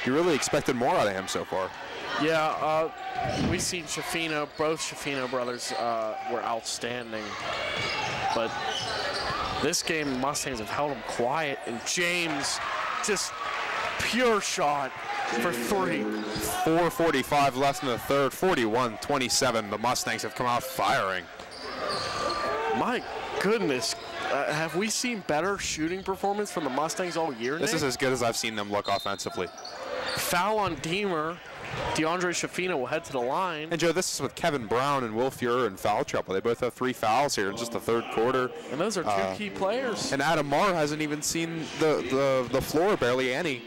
You really expected more out of him so far. Yeah, we've seen Schifino, both Schifino brothers were outstanding. But this game, Mustangs have held him quiet, and James just pure shot for three. 4:45 left in the third, 41-27. The Mustangs have come out firing. My goodness, have we seen better shooting performance from the Mustangs all year? This Nick? is as good as I've seen them look offensively. Foul on Deemer. DeAndre Shafino will head to the line. And Joe, this is with Kevin Brown and Will Fuhrer in foul trouble. They both have 3 fouls here in just the third quarter. And those are 2 key players. And Adam Marr hasn't even seen the floor, barely any.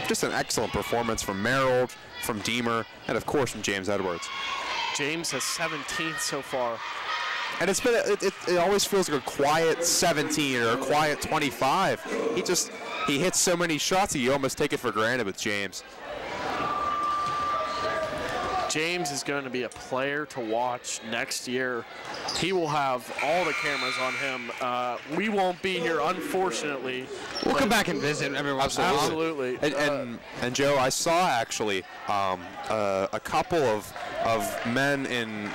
Just an excellent performance from Merrill, from Deemer, and of course from James Edwards. James has 17 so far. And it's been it always feels like a quiet 17 or a quiet 25. He hits so many shots that you almost take it for granted with James. James is going to be a player to watch next year. He will have all the cameras on him. We won't be here, unfortunately. We'll come back and visit every once in a while. Absolutely. And Joe, I saw actually a couple of men in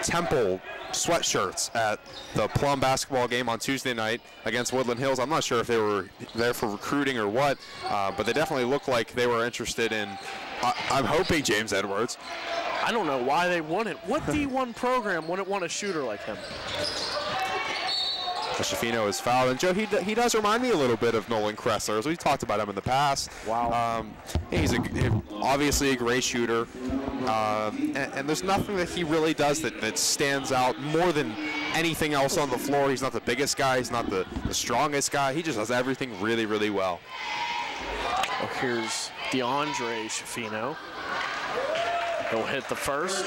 Temple sweatshirts at the Plum basketball game on Tuesday night against Woodland Hills. I'm not sure if they were there for recruiting or what, but they definitely looked like they were interested in, I'm hoping, James Edwards. I don't know why they wouldn't. What D1 program wouldn't want a shooter like him? Shafino is fouled, and Joe, he does remind me a little bit of Nolan Kressler, as we talked about him in the past. Wow. He's obviously a great shooter, and there's nothing that he really does that stands out more than anything else on the floor. He's not the biggest guy, he's not the strongest guy, he just does everything really, really well. Well, here's DeAndre Shafino. He'll hit the first.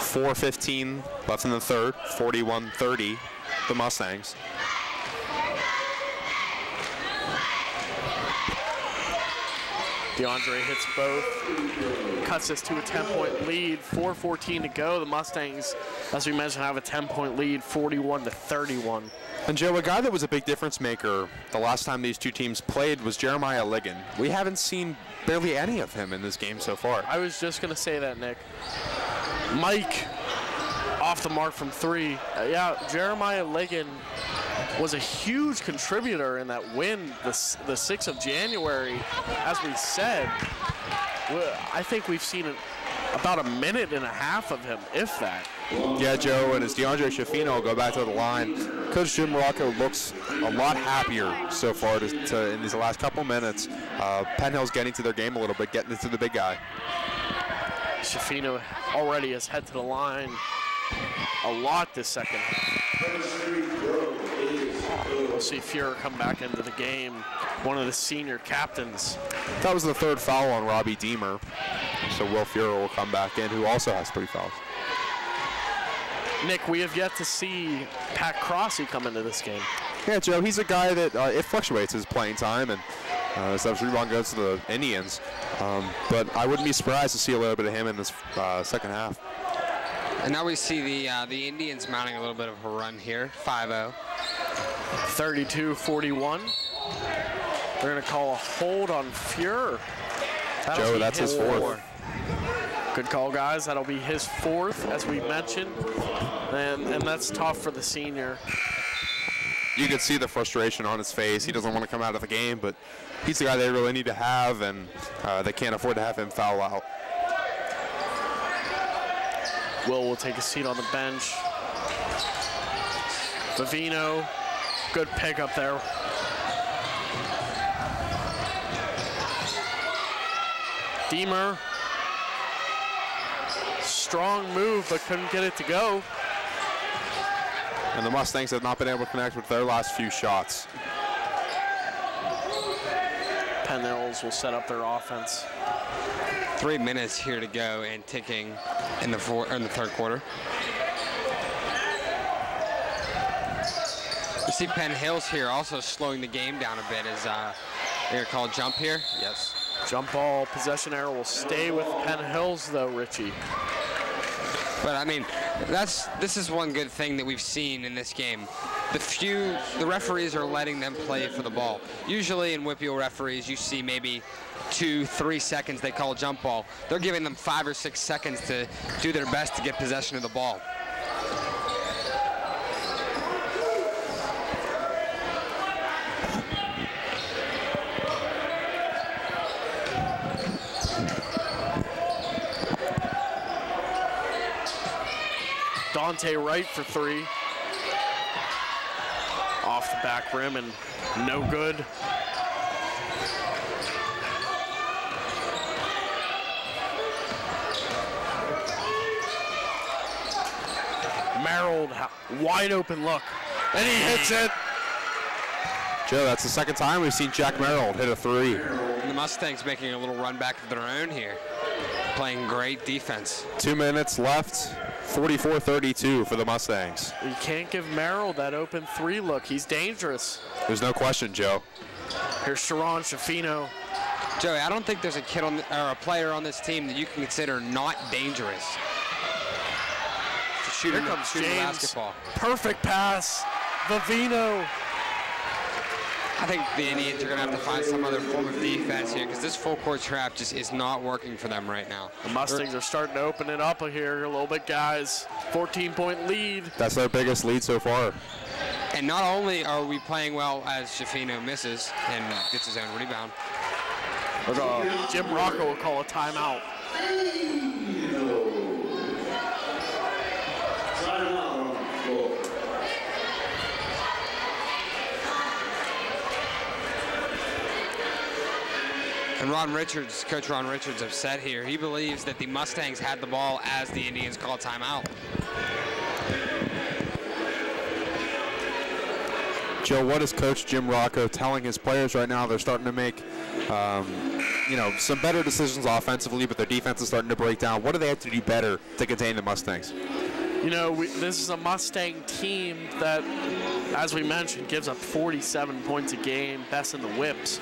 4:15 left in the third, 41-30, the Mustangs. DeAndre hits both, cuts us to a 10-point lead, 4:14 to go. The Mustangs, as we mentioned, have a 10-point lead, 41-31. And Joe, a guy that was a big difference maker the last time these two teams played was Jeremiah Ligon. We haven't seen barely any of him in this game so far. I was just going to say that, Nick. Mike off the mark from 3. Yeah, Jeremiah Ligon was a huge contributor in that win, the 6th of January. As we said, I think we've seen about a minute and a half of him, if that. Yeah, Joe, and as DeAndre Shafino will go back to the line, Coach Jim Morocco looks a lot happier so far in these last couple minutes. Penn Hill's getting to their game a little bit, getting it to the big guy. Shafino already has head to the line a lot this second half. We'll see Fuhrer come back into the game, one of the senior captains. That was the 3rd foul on Robbie Deemer, so Will Fuhrer will come back in, who also has 3 fouls. Nick, we have yet to see Pat Crossy come into this game. Yeah, Joe, he's a guy that it fluctuates his playing time, and his rebound goes to the Indians. But I wouldn't be surprised to see a little bit of him in this second half. And now we see the Indians mounting a little bit of a run here, 5-0. 32-41. They're going to call a hold on Fuhrer. Joe, that's his 4th. Good call, guys. That'll be his 4th, as we mentioned. And that's tough for the senior. You could see the frustration on his face. He doesn't want to come out of the game, but he's the guy they really need to have, and they can't afford to have him foul out. Will take a seat on the bench. Vivino, good pick up there. Deemer, strong move, but couldn't get it to go. And the Mustangs have not been able to connect with their last few shots. Penn Hills will set up their offense. 3 minutes here to go and ticking in the 3rd quarter. You see Penn Hills here also slowing the game down a bit. Is they're going to call a jump here? Yes. Jump ball, possession error will stay with Penn Hills, though, Richie. But I mean, this is one good thing that we've seen in this game. The referees are letting them play for the ball. Usually in WPIAL referees, you see maybe 2-3 seconds they call a jump ball. They're giving them 5 or 6 seconds to do their best to get possession of the ball. Dante Wright for 3. Off the back rim and no good. Merrill, wide open look, and he hits it. Joe, that's the second time we've seen Jack Merrill hit a three. And the Mustangs making a little run back of their own here, playing great defense. 2 minutes left, 44-32 for the Mustangs. You can't give Merrill that open three look. He's dangerous. There's no question, Joe. Here's Sharon Shafino. Joey, I don't think there's a kid or a player on this team that you can consider not dangerous. Here comes shooting James. Basketball. Perfect pass. Vivino. I think the Indians are going to have to find some other form of defense here because this full court trap just is not working for them right now. The Mustangs are starting to open it up here a little bit, guys. 14-point lead. That's their biggest lead so far. And not only are we playing well as Shafino misses and gets his own rebound. Jim Rocco will call a timeout. And Coach Ron Richards upset here. He believes that the Mustangs had the ball as the Indians called timeout. Joe, what is Coach Jim Rocco telling his players right now? They're starting to make, some better decisions offensively, but their defense is starting to break down. What do they have to do better to contain the Mustangs? You know, this is a Mustang team that, as we mentioned, gives up 47 points a game, best in the whips.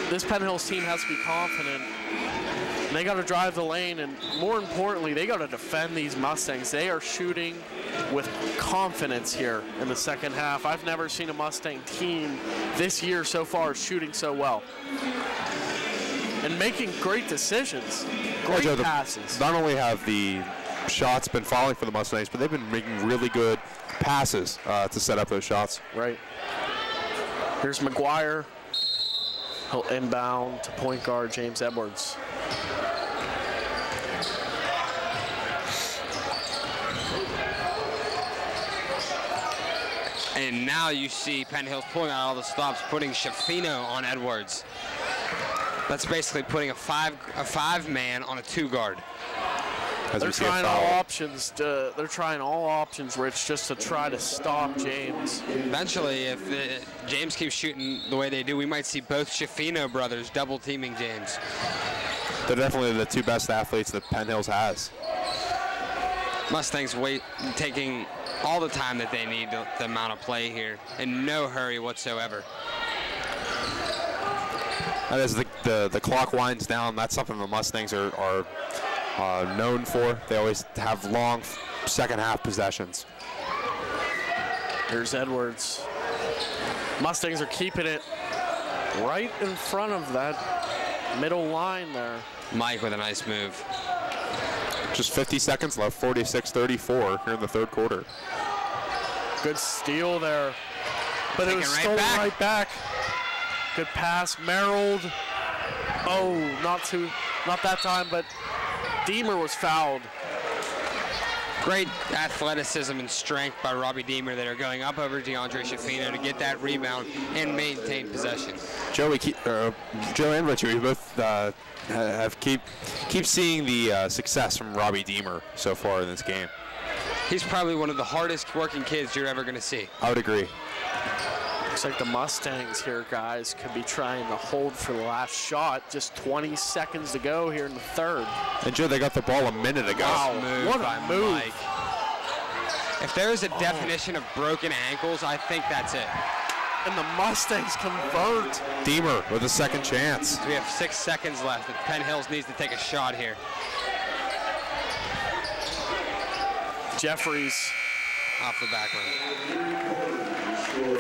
This Penn Hills team has to be confident. And they got to drive the lane, and more importantly, they got to defend these Mustangs. They are shooting with confidence here in the second half. I've never seen a Mustang team this year so far shooting so well. And making great decisions, great passes. Not only have the shots been falling for the Mustangs, but they've been making really good passes to set up those shots. Right. Here's McGuire. He'll inbound to point guard James Edwards. And now you see Penn Hills pulling out all the stops, putting Shafino on Edwards. That's basically putting a five man on a two guard. They're trying all options. They're trying all options, Rich, just to try to stop James. Eventually, if James keeps shooting the way they do, we might see both Shafino brothers double teaming James. They're definitely the two best athletes that Penn Hills has. Mustangs taking all the time that they need, the amount of play here, in no hurry whatsoever. And as the clock winds down, that's something the Mustangs are known for. They always have long second half possessions. Here's Edwards. Mustangs are keeping it right in front of that middle line there. Mike with a nice move. Just 50 seconds left, 46-34 here in the third quarter. Good steal there, but it was stolen right back. Good pass, Merrill. Oh, not that time, but Deemer was fouled. Great athleticism and strength by Robbie Deemer that are going up over DeAndre Shafino to get that rebound and maintain possession. Joe and Richard, we both keep seeing the success from Robbie Deemer so far in this game. He's probably one of the hardest working kids you're ever going to see. I would agree. Looks like the Mustangs here, guys, could be trying to hold for the last shot. Just 20 seconds to go here in the third. And Joe, they got the ball a minute ago. Wow, what a move. Mike. If there's a definition of broken ankles, I think that's it. And the Mustangs convert. Deemer with a second chance. So we have 6 seconds left. Penn Hills needs to take a shot here. Jeffries off the back rim.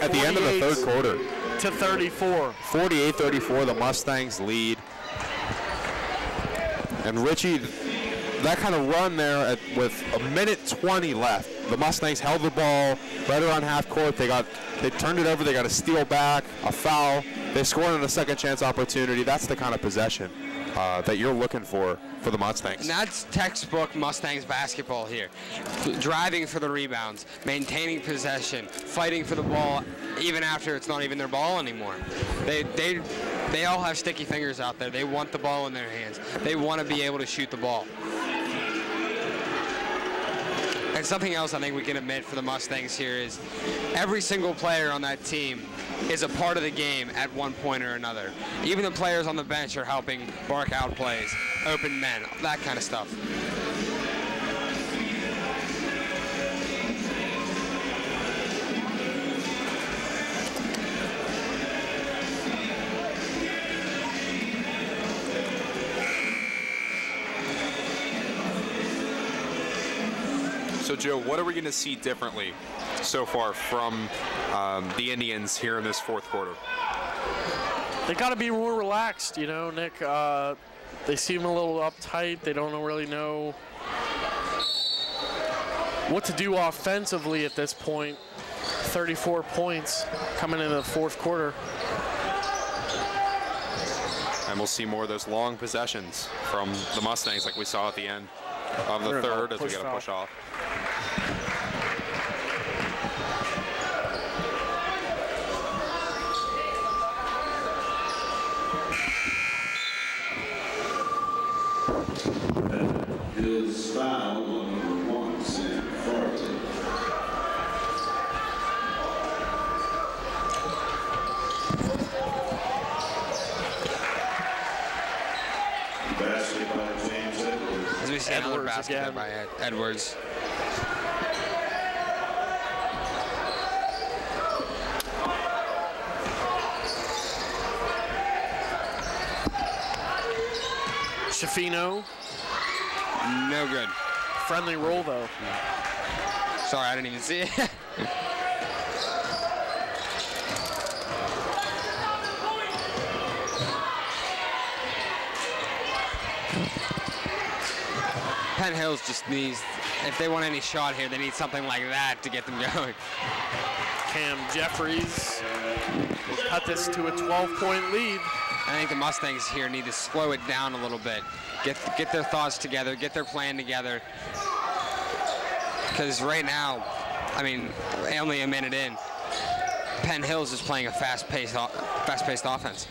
At the end of the third quarter. To 34. 48-34, the Mustangs lead. And Richie, that kind of run there with a minute 20 left. The Mustangs held the ball right around half court. They turned it over. They got a steal back, a foul. They scored on a second chance opportunity. That's the kind of possession that you're looking for the Mustangs. And that's textbook Mustangs basketball here. Driving for the rebounds, maintaining possession, fighting for the ball even after it's not even their ball anymore. They all have sticky fingers out there. They want the ball in their hands. They want to be able to shoot the ball. And something else I think we can admit for the Mustangs here is every single player on that team is a part of the game at one point or another. Even the players on the bench are helping bark out plays, open men, that kind of stuff. So, Joe, what are we going to see differently so far from the Indians here in this fourth quarter? They got to be more relaxed, you know, Nick. They seem a little uptight. They don't really know what to do offensively at this point. 34 points coming into the fourth quarter. And we'll see more of those long possessions from the Mustangs like we saw at the end of the third as we got to push off. Is foul on number 1, Sam Farton. Basket by James Edwards. As we see another basket there by Edwards. Schifino. No good. Friendly roll, though. Sorry, I didn't even see it. Penn Hills just needs, if they want any shot here, they need something like that to get them going. Cam Jeffries will cut this to a 12-point lead. I think the Mustangs here need to slow it down a little bit. Get their thoughts together, get their plan together. Because right now, I mean, only a minute in, Penn Hills is playing a fast-paced offense.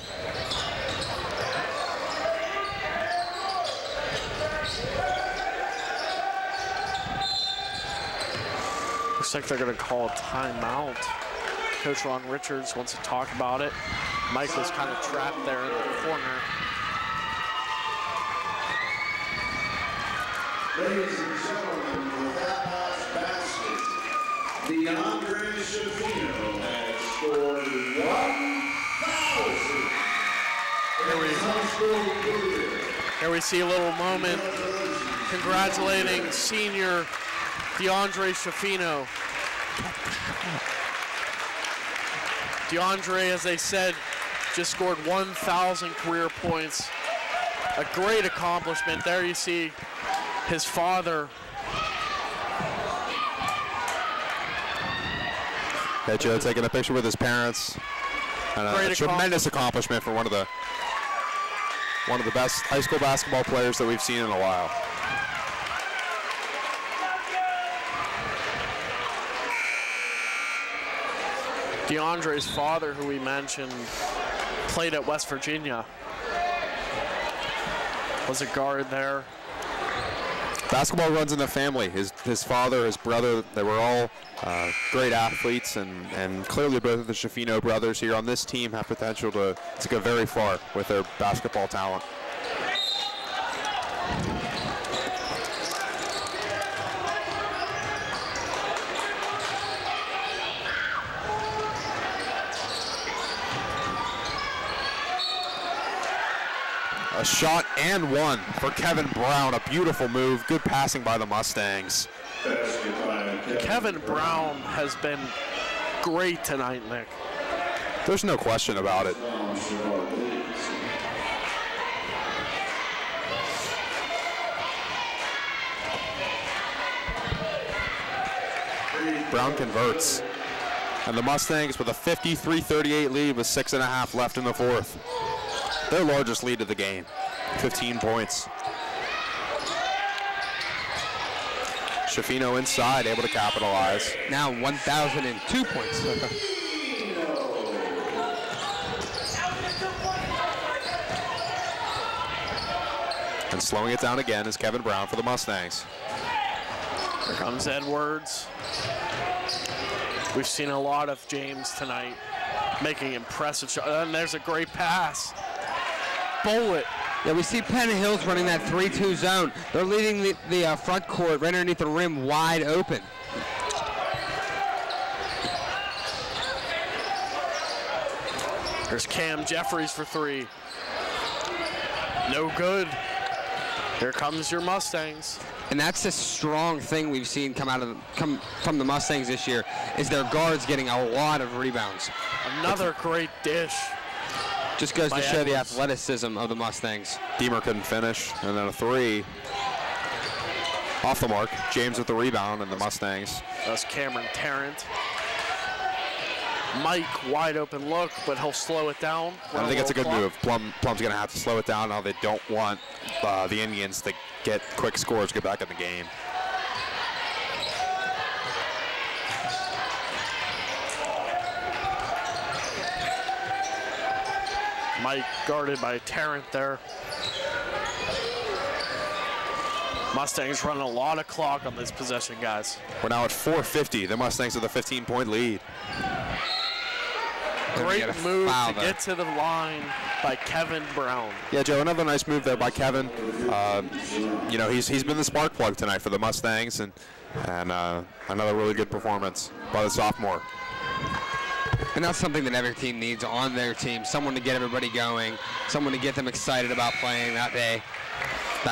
Looks like they're going to call a timeout. Coach Ron Richards wants to talk about it. Mike was kind of trapped there in the corner. Ladies and gentlemen, with that last basket, DeAndre Schifino has scored 1,000. Here we see a little moment congratulating senior DeAndre Schifino. DeAndre, as they said, just scored 1,000 career points. A great accomplishment. There you see his father. Hey, Joe, taking a picture with his parents. And a tremendous accomplishment for one of the best high school basketball players that we've seen in a while. DeAndre's father, who we mentioned, played at West Virginia. Was a guard there. Basketball runs in the family. His father, his brother, they were all great athletes, and clearly both of the Schifino brothers here on this team have potential to go very far with their basketball talent. A shot and one for Kevin Brown. A beautiful move. Good passing by the Mustangs. Kevin Brown has been great tonight, Nick. There's no question about it. Brown converts. And the Mustangs with a 53-38 lead with 6.5 left in the fourth. Their largest lead of the game, 15 points. Schifino inside, able to capitalize. Now 1,002 points. And slowing it down again is Kevin Brown for the Mustangs. Here comes Edwards. We've seen a lot of James tonight making impressive shots. And there's a great pass. Bullet. Yeah, we see Penn Hills running that 3-2 zone. They're leaving the front court right underneath the rim wide open. There's Cam Jeffries for three. No good. Here comes your Mustangs. And that's a strong thing we've seen come from the Mustangs this year, is their guards getting a lot of rebounds. Another great dish. Just goes to show Edwards. the athleticism of the Mustangs. Deemer couldn't finish, and then a three. Off the mark. James with the rebound, and the Mustangs. That's Cameron Tarrant. Mike, wide open look, but he'll slow it down. I think it's a good move. Plum's going to have to slow it down now. They don't want the Indians to get quick scores, get back in the game. Mike guarded by Tarrant there. Mustangs running a lot of clock on this possession, guys. We're now at 4:50. The Mustangs with a 15-point lead. Great move to get to the line by Kevin Brown. Yeah, Joe, another nice move there by Kevin. You know, he's been the spark plug tonight for the Mustangs, and another really good performance by the sophomore. And that's something that every team needs on their team, someone to get everybody going, someone to get them excited about playing that day.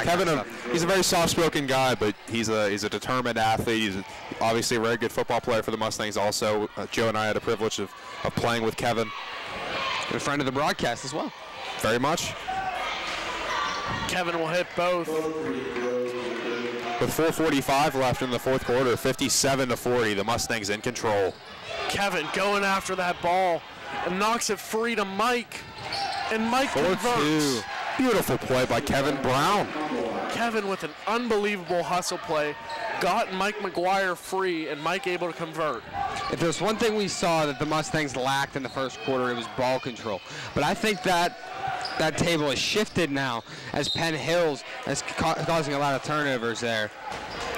Kevin, he's a very soft-spoken guy, but he's a determined athlete. He's obviously a very good football player for the Mustangs also. Joe and I had the privilege of playing with Kevin. And a friend of the broadcast as well. Very much. Kevin will hit both. With 4:45 left in the fourth quarter, 57-40, the Mustangs in control. Kevin going after that ball and knocks it free to Mike. And Mike converts. 4-2. Beautiful play by Kevin Brown. Kevin with an unbelievable hustle play got Mike McGuire free, and Mike able to convert. If there's one thing we saw that the Mustangs lacked in the first quarter, it was ball control. But I think that table has shifted now as Penn Hills is causing a lot of turnovers there.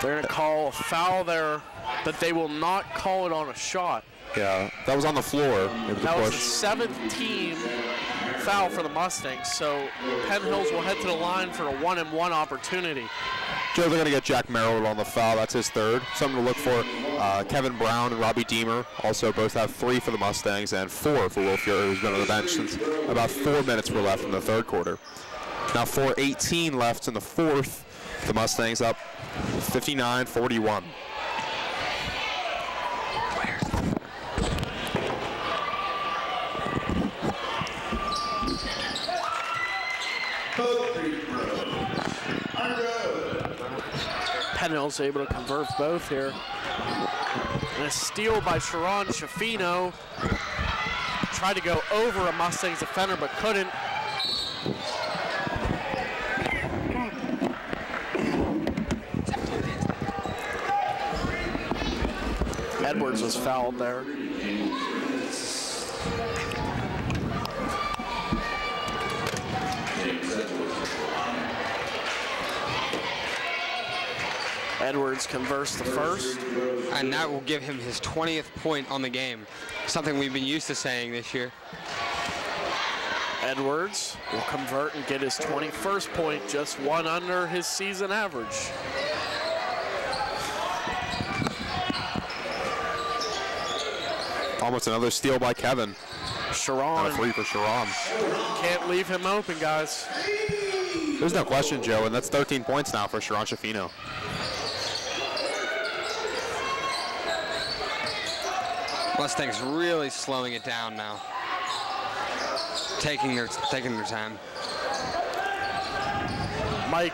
They're going to call a foul there, but they will not call it on a shot. Yeah, that was on the floor. That was the 17th foul for the Mustangs, so Penn Hills will head to the line for a 1-and-1 opportunity. Joe, they're going to get Jack Merrill on the foul. That's his third. Something to look for. Kevin Brown and Robbie Deemer also both have 3 for the Mustangs and 4 for Will Fury, who's been on the bench since about 4 minutes were left in the third quarter. Now 4:18 left in the fourth. The Mustangs up 59-41. Penn Hills able to convert both here. And a steal by Sharon Shafino. Tried to go over a Mustangs defender, but couldn't. Edwards was fouled there. Edwards converts the first. And that will give him his 20th point on the game, something we've been used to saying this year. Edwards will convert and get his 21st point, just one under his season average. Almost another steal by Kevin. Sharon. And a 3 for Sharon. Can't leave him open, guys. There's no question, Joe, and that's 13 points now for Sharon Shafino. Mustangs really slowing it down now. Taking their time. Mike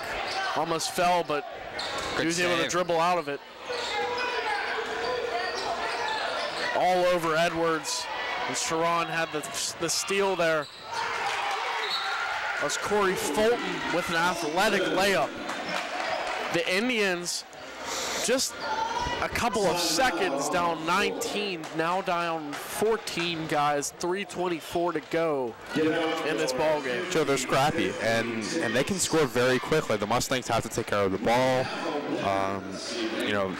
almost fell, but he was able to dribble out of it. All over Edwards. And Sharon had the steal there. That was Corey Fulton with an athletic layup. The Indians just a couple of seconds down 19, now down 14, guys. 3:24 to go in this ball game. Joe, they're scrappy, and they can score very quickly. The Mustangs have to take care of the ball. You know,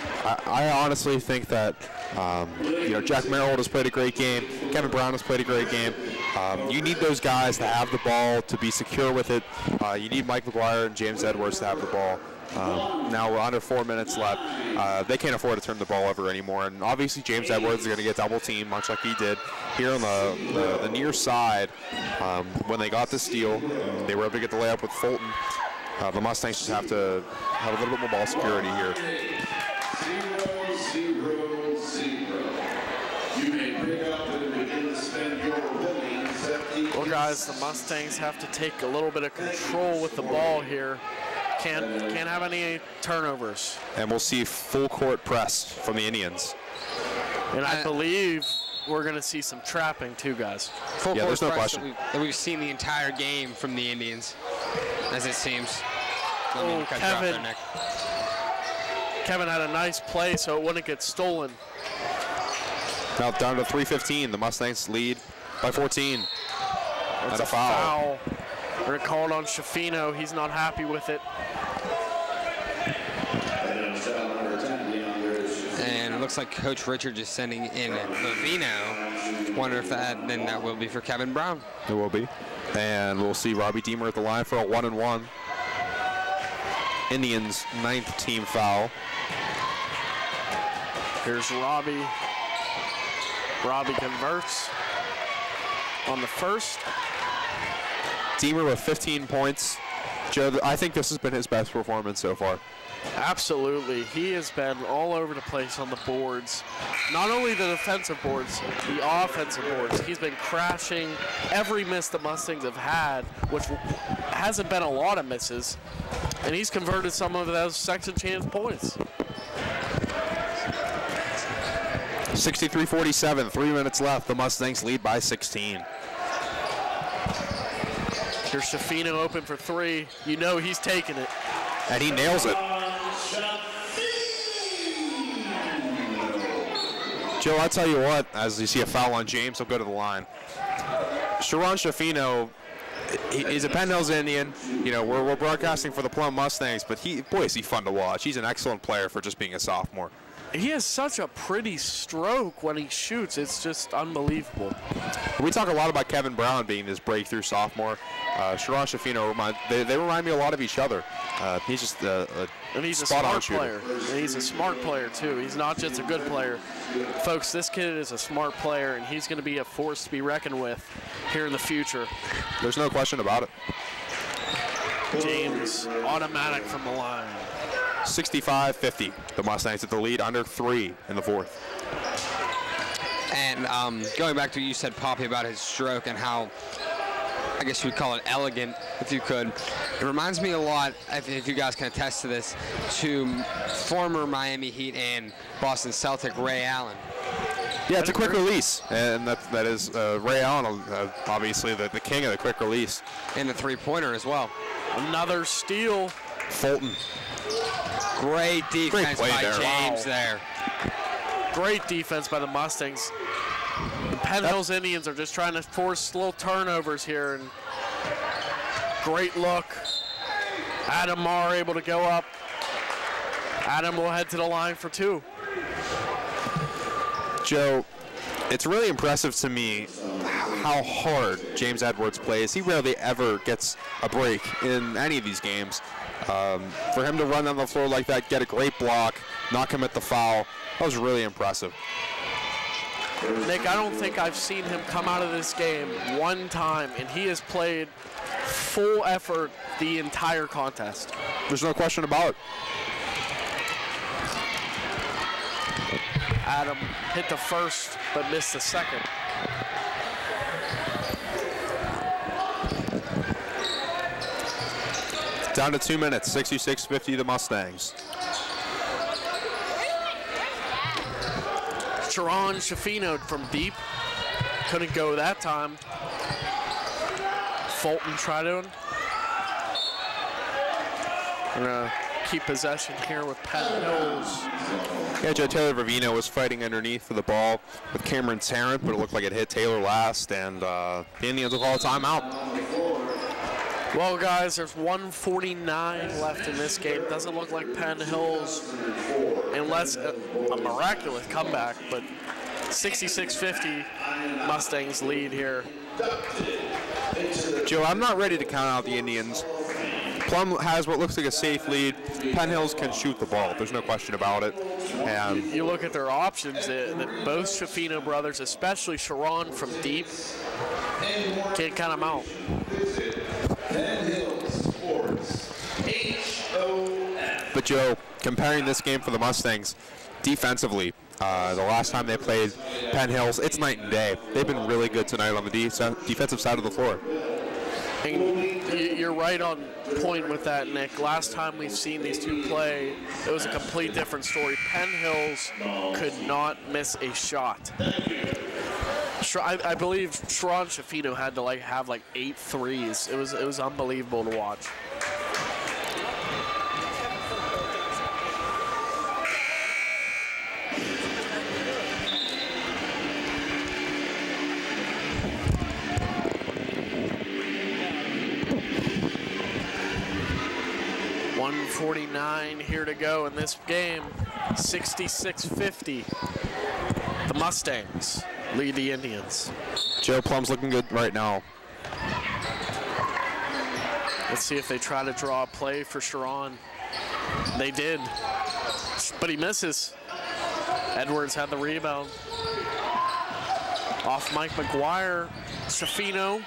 I honestly think that, you know, Jack Merrill has played a great game. Kevin Brown has played a great game. You need those guys to have the ball, to be secure with it. You need Mike McGuire and James Edwards to have the ball. Now we're under 4 minutes left. They can't afford to turn the ball over anymore. And obviously James Edwards is going to get double teamed, much like he did here on the near side. When they got the steal, they were able to get the layup with Fulton. The Mustangs just have to have a little bit more ball security here. 0-0-0. You may pick up and begin to spend your winnings at the Well, guys, the Mustangs have to take a little bit of control with the ball here. Can't have any turnovers. And we'll see full court press from the Indians. And I believe we're going to see some trapping too, guys. Full Yeah, court there's no press question. that we've seen the entire game from the Indians, as it seems. Oh, Kevin had a nice play, so it wouldn't get stolen. Now down to 3:15. The Mustangs lead by 14. It's And a foul. They're going to call it on Shafino. He's not happy with it. And it looks like Coach Richard is sending in Vivino. Wonder if that will be for Kevin Brown. It will be. And we'll see Robbie Deemer at the line for a 1-and-1. Indians' 9th team foul. Here's Robbie. Robbie converts on the first. Deemer with 15 points. Joe, I think this has been his best performance so far. Absolutely. He has been all over the place on the boards. Not only the defensive boards, the offensive boards. He's been crashing every miss the Mustangs have had, which hasn't been a lot of misses. And he's converted some of those second chance points. 63-47, 3 minutes left. The Mustangs lead by 16. Here's Shafino open for three. You know he's taking it. And he nails it. Joe, I'll tell you what, as you see a foul on James, he'll go to the line. Sharon Shafino, he's a Penn Hills Indian. You know, we're broadcasting for the Plum Mustangs, but boy, is he fun to watch. He's an excellent player for just being a sophomore. He has such a pretty stroke when he shoots. It's just unbelievable. We talk a lot about Kevin Brown being this breakthrough sophomore. Sharon Shafino, they remind me a lot of each other. He's just a spot-on shooter. And he's a smart player, too. He's not just a good player. Folks, this kid is a smart player, and he's going to be a force to be reckoned with here in the future. There's no question about it. James, automatic from the line. 65-50. The Mustangs at the lead, under 3 in the fourth. And going back to what you said, Poppy, about his stroke and how, I guess you would call it elegant, if you could. It reminds me a lot, if you guys can attest to this, to former Miami Heat and Boston Celtic Ray Allen. Yeah, it's a quick release, and that is Ray Allen, obviously the king of the quick release. And the three-pointer as well. Another steal. Fulton. Great defense by there. James there. Great defense by the Mustangs. The Penn Hills Indians are just trying to force little turnovers here. And great look. Adam Marr able to go up. Adam will head to the line for two. Joe, it's really impressive to me how hard James Edwards plays. He rarely ever gets a break in any of these games. For him to run down the floor like that, get a great block, not commit the foul, that was really impressive. Nick, I don't think I've seen him come out of this game one time, and he has played full effort the entire contest. There's no question about it. Adam hit the first, but missed the second. Down to 2 minutes, 66-50 the Mustangs. Sharon Shafino from deep. Couldn't go that time. Fulton tried it. We're going to keep possession here with Penn Hills. Yeah, Joe Taylor Vivino was fighting underneath for the ball with Cameron Tarrant, but it looked like it hit Taylor last, and the Indians will call a timeout. Well, guys, there's 1:49 left in this game. Doesn't look like Penn Hills, unless a miraculous comeback, but 66-50 Mustangs lead here. Joe, I'm not ready to count out the Indians. Plum has what looks like a safe lead. Penn Hills can shoot the ball. There's no question about it. And You look at their options, both Schifino brothers, especially Sharon from deep, can't count them out. But Joe, comparing this game for the Mustangs, defensively, the last time they played Penn Hills, it's night and day. They've been really good tonight on the defensive side of the floor. And you're right on point with that, Nick. Last time we've seen these two play, it was a complete different story. Penn Hills could not miss a shot. I believe Sharon Schifino had to have 8 threes. It was unbelievable to watch. .49 here to go in this game. 66-50. The Mustangs lead the Indians. Joe, Plum's looking good right now. Let's see if they try to draw a play for Sharon. They did, but he misses. Edwards had the rebound. Off Mike McGuire. Schifino.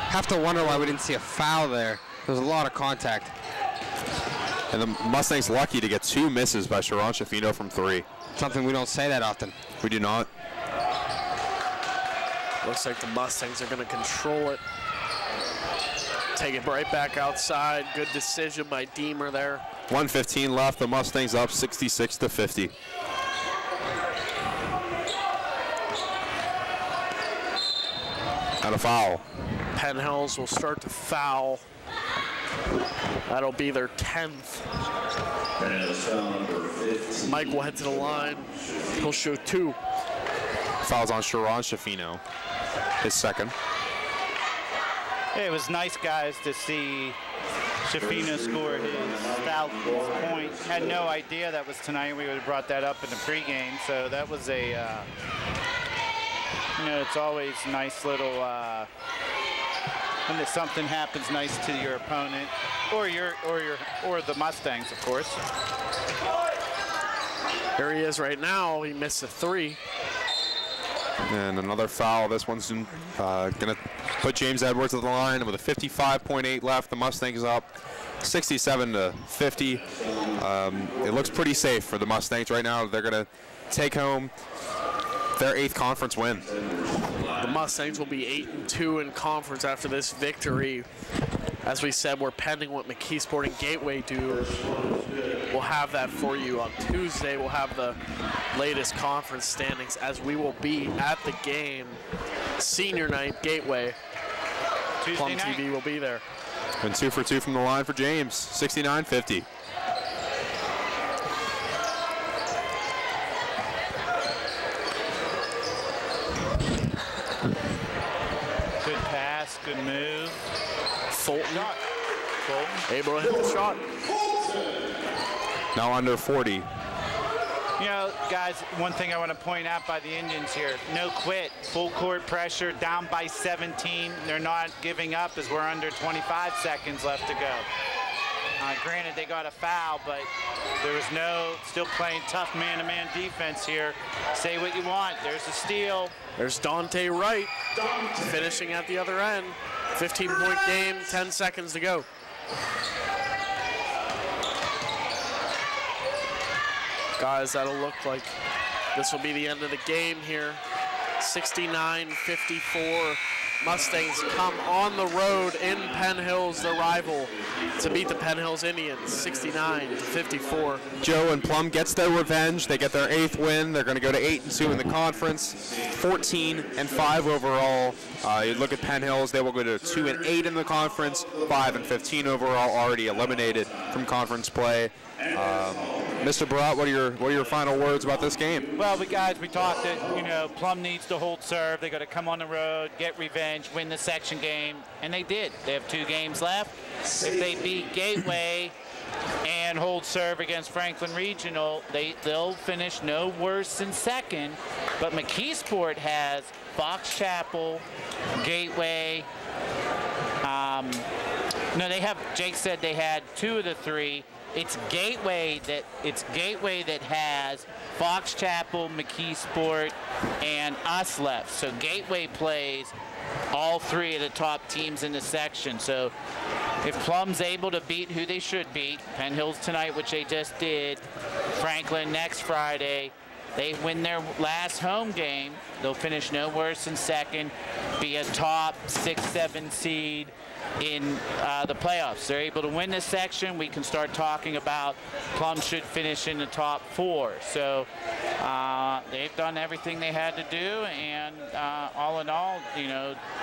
Have to wonder why we didn't see a foul there. There was a lot of contact. And the Mustangs lucky to get 2 misses by Sharon Schifino from 3. Something we don't say that often. We do not. Looks like the Mustangs are going to control it. Take it right back outside. Good decision by Deemer there. 1:15 left. The Mustangs up 66-50. And a foul. Penn Hills will start to foul. That'll be their 10th. Mike will head to the line. He'll shoot 2. Fouls on Sharon Schifino. His second. It was nice, guys, to see Schifino score his foul point. Had no idea that was tonight. We would have brought that up in the pregame. So that was a, it's always nice little, when something happens nice to your opponent, or the Mustangs, of course. Here he is right now. He missed a 3. And another foul. This one's going to put James Edwards at the line. And with a 55.8 left, the Mustangs up 67-50. It looks pretty safe for the Mustangs right now. They're going to take home their 8th conference win. The Mustangs will be 8-2 in conference after this victory. As we said, we're pending what McKee-Sport and Gateway do. We'll have that for you on Tuesday. We'll have the latest conference standings as we will be at the game. Senior night, Gateway. Plum TV will be there. And 2 for 2 from the line for James, 69-50. Good pass, good move. Fulton able to hit the shot. Now under 40. You know, guys, one thing I want to point out by the Indians here, no quit, full court pressure, down by 17. They're not giving up as we're under 25 seconds left to go. Granted, they got a foul, but there was still playing tough man-to-man defense here. Say what you want, there's a steal. There's Dante Wright finishing at the other end. 15-point game, 10 seconds to go. Guys, that'll look like this will be the end of the game here. 69-54. Mustangs come on the road in Penn Hills, their rival, to beat the Penn Hills Indians, 69-54. Joe and Plum gets their revenge. They get their 8th win. They're going to go to 8-2 in the conference, 14-5 overall. You look at Penn Hills, they will go to 2-8 in the conference, 5-15 overall, already eliminated from conference play. Mr. Barat, what are your final words about this game? Well, we talked that, Plum needs to hold serve. They got to come on the road, get revenge, win the section game, and they did. They have 2 games left. If they beat Gateway and hold serve against Franklin Regional, they'll finish no worse than second. But McKeesport has Fox Chapel, Gateway. No, they have. Jake said they had 2 of the 3. It's Gateway that has Fox Chapel, McKeesport, and us left. So Gateway plays all 3 of the top teams in the section. So if Plum's able to beat who they should beat, Penn Hills tonight, which they just did, Franklin next Friday, they win their last home game, they'll finish no worse than second, be a top 6-7 seed in the playoffs. They're able to win this section. We can start talking about Plum should finish in the top 4. So they've done everything they had to do, and all in all,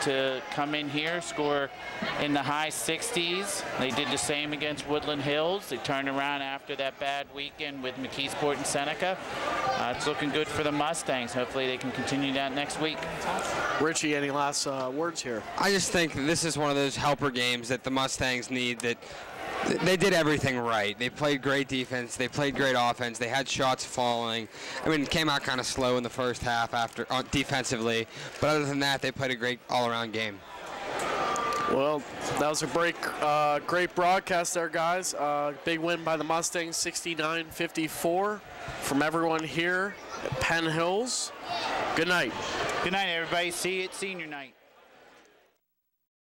to come in here, score in the high 60s. They did the same against Woodland Hills. They turned around after that bad weekend with McKeesport and Seneca. It's looking good for the Mustangs. Hopefully they can continue that next week. Richie, any last words here? I just think this is one of those helper games that the Mustangs need. That they did everything right. They played great defense. They played great offense. They had shots falling. I mean, it came out kind of slow in the first half defensively, but other than that, they played a great all-around game. Well, that was a great broadcast there, guys. Big win by the Mustangs, 69-54. From everyone here at Penn Hills, good night. Good night, everybody. See you at senior night.